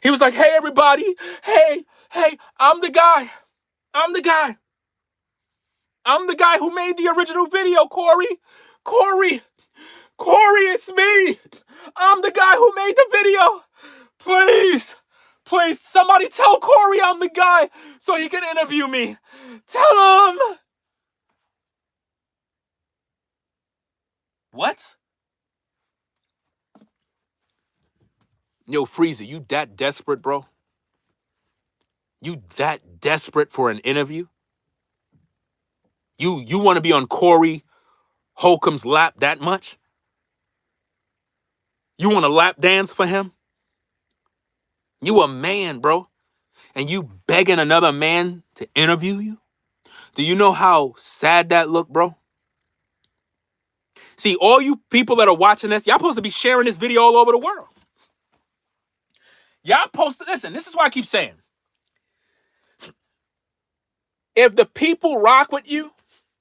He was like, hey, everybody. Hey, I'm the guy. I'm the guy who made the original video, Corey. Corey, it's me. I'm the guy who made the video. Please, somebody tell Corey I'm the guy so he can interview me. Tell him. What? Yo, Freezy, you that desperate, bro? You that desperate for an interview? You want to be on Corey Holcomb's lap that much? You want to lap dance for him? You a man, bro, and you begging another man to interview you? Do you know how sad that look, bro? See, all you people that are watching this, y'all supposed to be sharing this video all over the world. Y'all supposed to, listen, this is why I keep saying, if the people rock with you,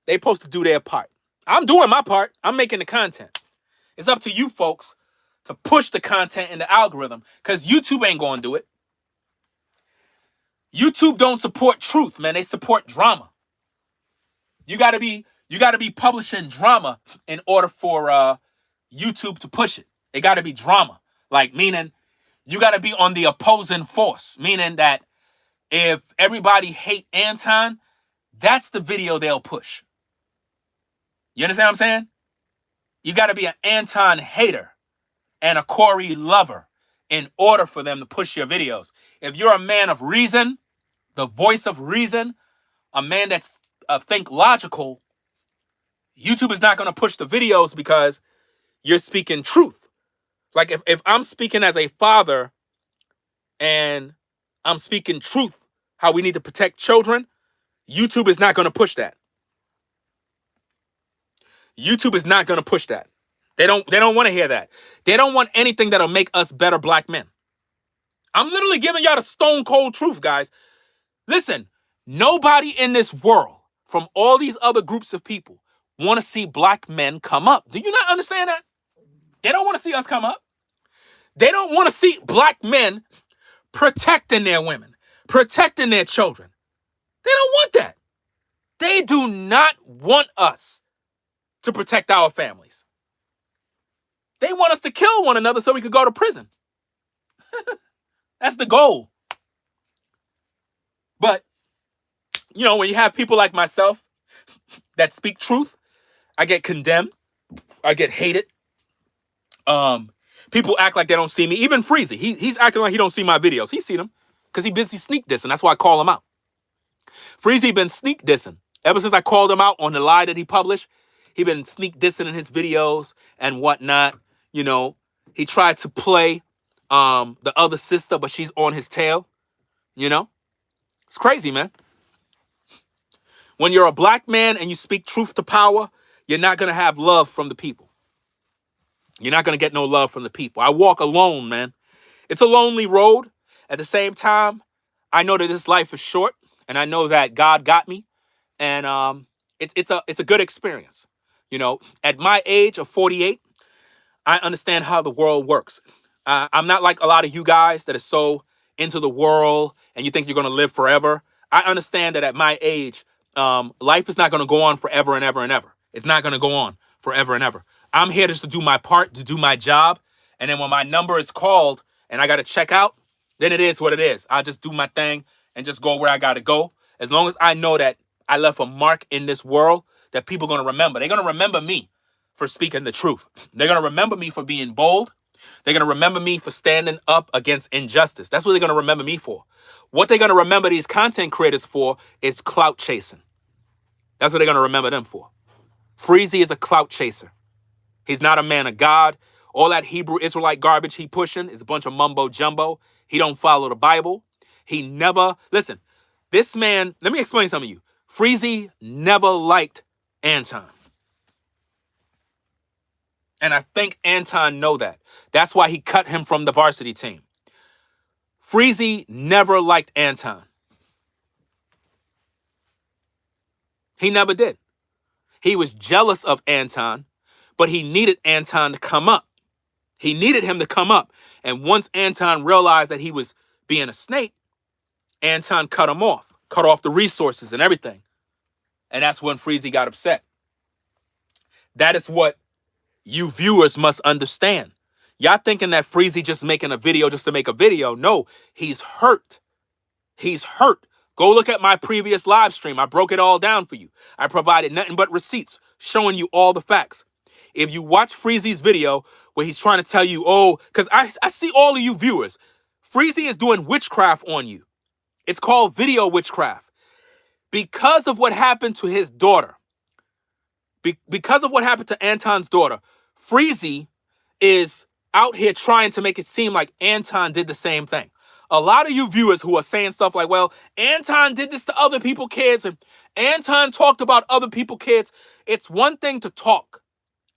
they supposed to do their part. I'm doing my part. I'm making the content. It's up to you folks to push the content in the algorithm, because YouTube ain't going to do it. YouTube don't support truth, man. They support drama. You got to be publishing drama in order for YouTube to push it. It got to be drama. Like, meaning you got to be on the opposing force, meaning that if everybody hate Anton, that's the video they'll push. You understand what I'm saying? You got to be an Anton hater and a Corey lover in order for them to push your videos. If you're a man of reason, the voice of reason, a man that's think logical, YouTube is not going to push the videos because you're speaking truth. Like if I'm speaking as a father and I'm speaking truth, how we need to protect children, YouTube is not going to push that. YouTube is not going to push that. They don't want to hear that. They don't want anything that'll make us better black men. I'm literally giving y'all the stone cold truth, guys. Listen, nobody in this world from all these other groups of people want to see black men come up. Do you not understand that? They don't want to see us come up. They don't want to see black men protecting their women, protecting their children. They don't want that. They do not want us to protect our families. They want us to kill one another so we could go to prison. That's the goal. But, you know, when you have people like myself that speak truth, I get condemned. I get hated. People act like they don't see me. Even Freezy, he's acting like he don't see my videos. He's seen them because he busy sneak dissing. That's why I call him out. Freezy been sneak dissing. Ever since I called him out on the lie that he published, he been sneak dissing in his videos and whatnot. You know, he tried to play the other sister, but she's on his tail. You know, it's crazy, man. When you're a black man and you speak truth to power, you're not going to have love from the people. You're not going to get no love from the people. I walk alone, man. It's a lonely road. At the same time, I know that this life is short, and I know that God got me, and it's a good experience. You know, at my age of 48, I understand how the world works. I'm not like a lot of you guys that are so into the world and you think you're going to live forever. I understand that at my age, life is not going to go on forever and ever and ever. It's not going to go on forever and ever. I'm here just to do my part, to do my job. And then when my number is called and I got to check out, then it is what it is. I'll just do my thing and just go where I got to go. As long as I know that I left a mark in this world that people are going to remember. They're going to remember me for speaking the truth. They're going to remember me for being bold. They're going to remember me for standing up against injustice. That's what they're going to remember me for. What they're going to remember these content creators for is clout chasing. That's what they're going to remember them for. Freezy is a clout chaser. He's not a man of God. All that Hebrew Israelite garbage he pushing is a bunch of mumbo jumbo. He don't follow the Bible. He never, listen, this man, let me explain something to you. Freezy never liked Anton. And I think Anton know that. That's why he cut him from the varsity team. Freezy never liked Anton. He never did. He was jealous of Anton, but he needed Anton to come up. He needed him to come up. And once Anton realized that he was being a snake, Anton cut him off, cut off the resources and everything. And that's when Freezy got upset. That is what you viewers must understand. Y'all thinking that Freezy just making a video just to make a video. No, he's hurt. He's hurt. Go look at my previous live stream. I broke it all down for you. I provided nothing but receipts showing you all the facts. If you watch Freezy's video where he's trying to tell you, oh, because I see all of you viewers, Freezy is doing witchcraft on you. It's called video witchcraft. Because of what happened to his daughter, because of what happened to Anton's daughter, Freezy is out here trying to make it seem like Anton did the same thing. A lot of you viewers who are saying stuff like, well, Anton did this to other people's kids and Anton talked about other people's kids. It's one thing to talk.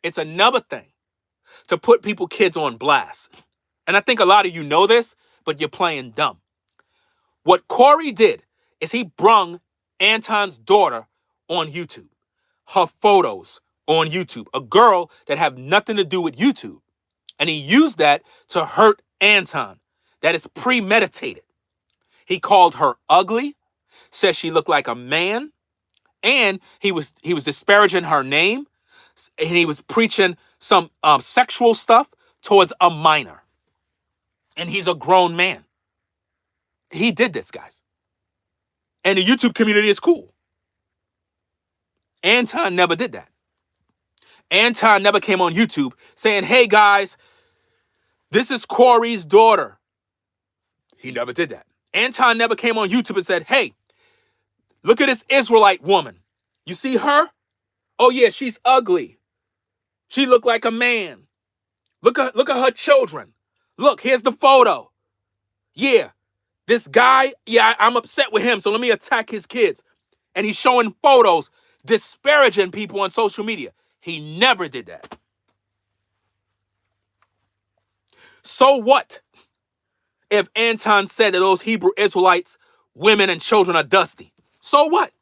It's another thing to put people's kids on blast. And I think a lot of you know this, but you're playing dumb. What Corey did is he brung Anton's daughter on YouTube. Her photos on YouTube. A girl that have nothing to do with YouTube. And he used that to hurt Anton. That is premeditated. He called her ugly, said she looked like a man, and he was disparaging her name, and he was preaching some sexual stuff towards a minor. And he's a grown man. He did this, guys. And the YouTube community is cool. Anton never did that. Anton never came on YouTube saying, hey guys, this is Corey's daughter. He never did that. Anton never came on YouTube and said, hey, look at this Israelite woman. You see her? Oh yeah, she's ugly. She looked like a man. Look at her children. Look, here's the photo. Yeah, this guy, yeah, I'm upset with him, so let me attack his kids. And he's showing photos, disparaging people on social media. He never did that. So what if Anton said that those Hebrew Israelites, women and children are dusty? So what?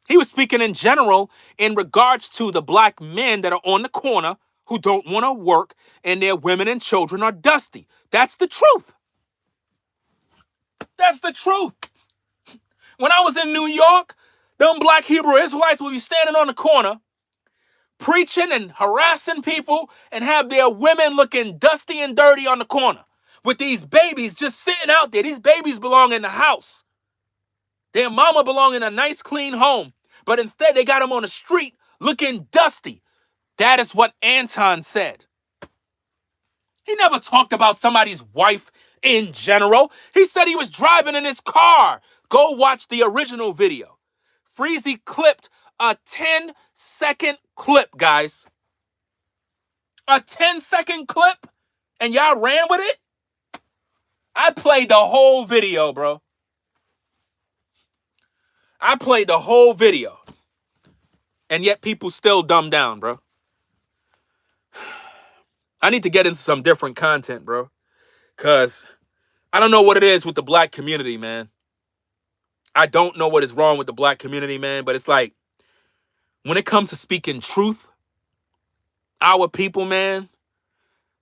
He was speaking in general in regards to the black men that are on the corner who don't want to work and their women and children are dusty. That's the truth. That's the truth. When I was in New York, them black Hebrew Israelites would be standing on the corner preaching and harassing people and have their women looking dusty and dirty on the corner with these babies just sitting out there. These babies belong in the house. Their mama belong in a nice, clean home. But instead, they got them on the street looking dusty. That is what Anton said. He never talked about somebody's wife in general. He said he was driving in his car. Go watch the original video. Freezy clipped a 10-second clip, guys. A 10-second clip? And y'all ran with it? I played the whole video, bro. I played the whole video. And yet people still dumb down, bro. I need to get into some different content, bro. Because I don't know what it is with the black community, man. I don't know what is wrong with the black community, man, but it's like, when it comes to speaking truth, our people, man,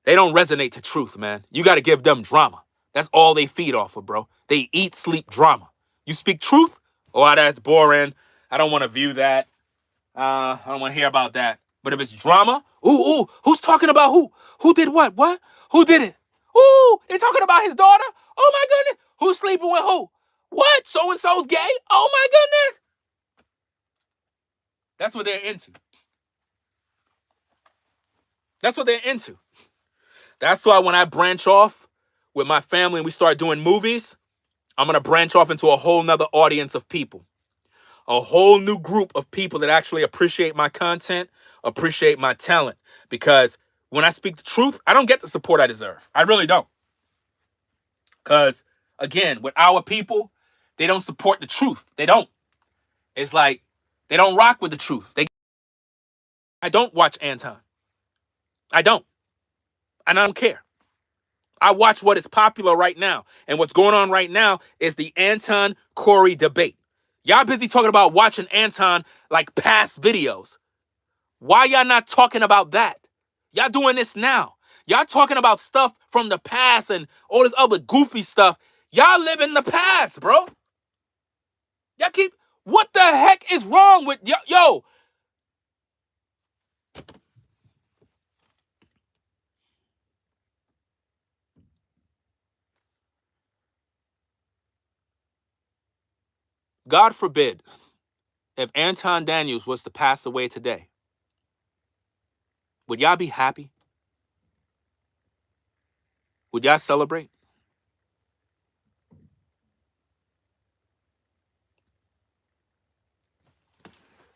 they don't resonate to truth, man. You got to give them drama. That's all they feed off of, bro. They eat, sleep drama. You speak truth? Oh, that's boring. I don't want to view that. I don't want to hear about that. But if it's drama, ooh, who's talking about who? Who did what? What? Who did it? Ooh, they're talking about his daughter? Oh, my goodness. Who's sleeping with who? What? So-and-so's gay? Oh, my goodness. That's what they're into. That's what they're into. That's why when I branch off with my family and we start doing movies, I'm going to branch off into a whole nother audience of people. A whole new group of people that actually appreciate my content, appreciate my talent. Because when I speak the truth, I don't get the support I deserve. I really don't. Because, again, with our people, they don't support the truth. They don't. It's like they don't rock with the truth. I don't watch Anton. I don't. And I don't care. I watch what is popular right now. And what's going on right now is the Anton-Corey debate. Y'all busy talking about watching Anton like past videos. Why y'all not talking about that? Y'all doing this now. Y'all talking about stuff from the past and all this other goofy stuff. Y'all live in the past, bro. Y'all keep... What the heck is wrong with... Yo. God forbid if Anton Daniels was to pass away today. Would y'all be happy? Would y'all celebrate?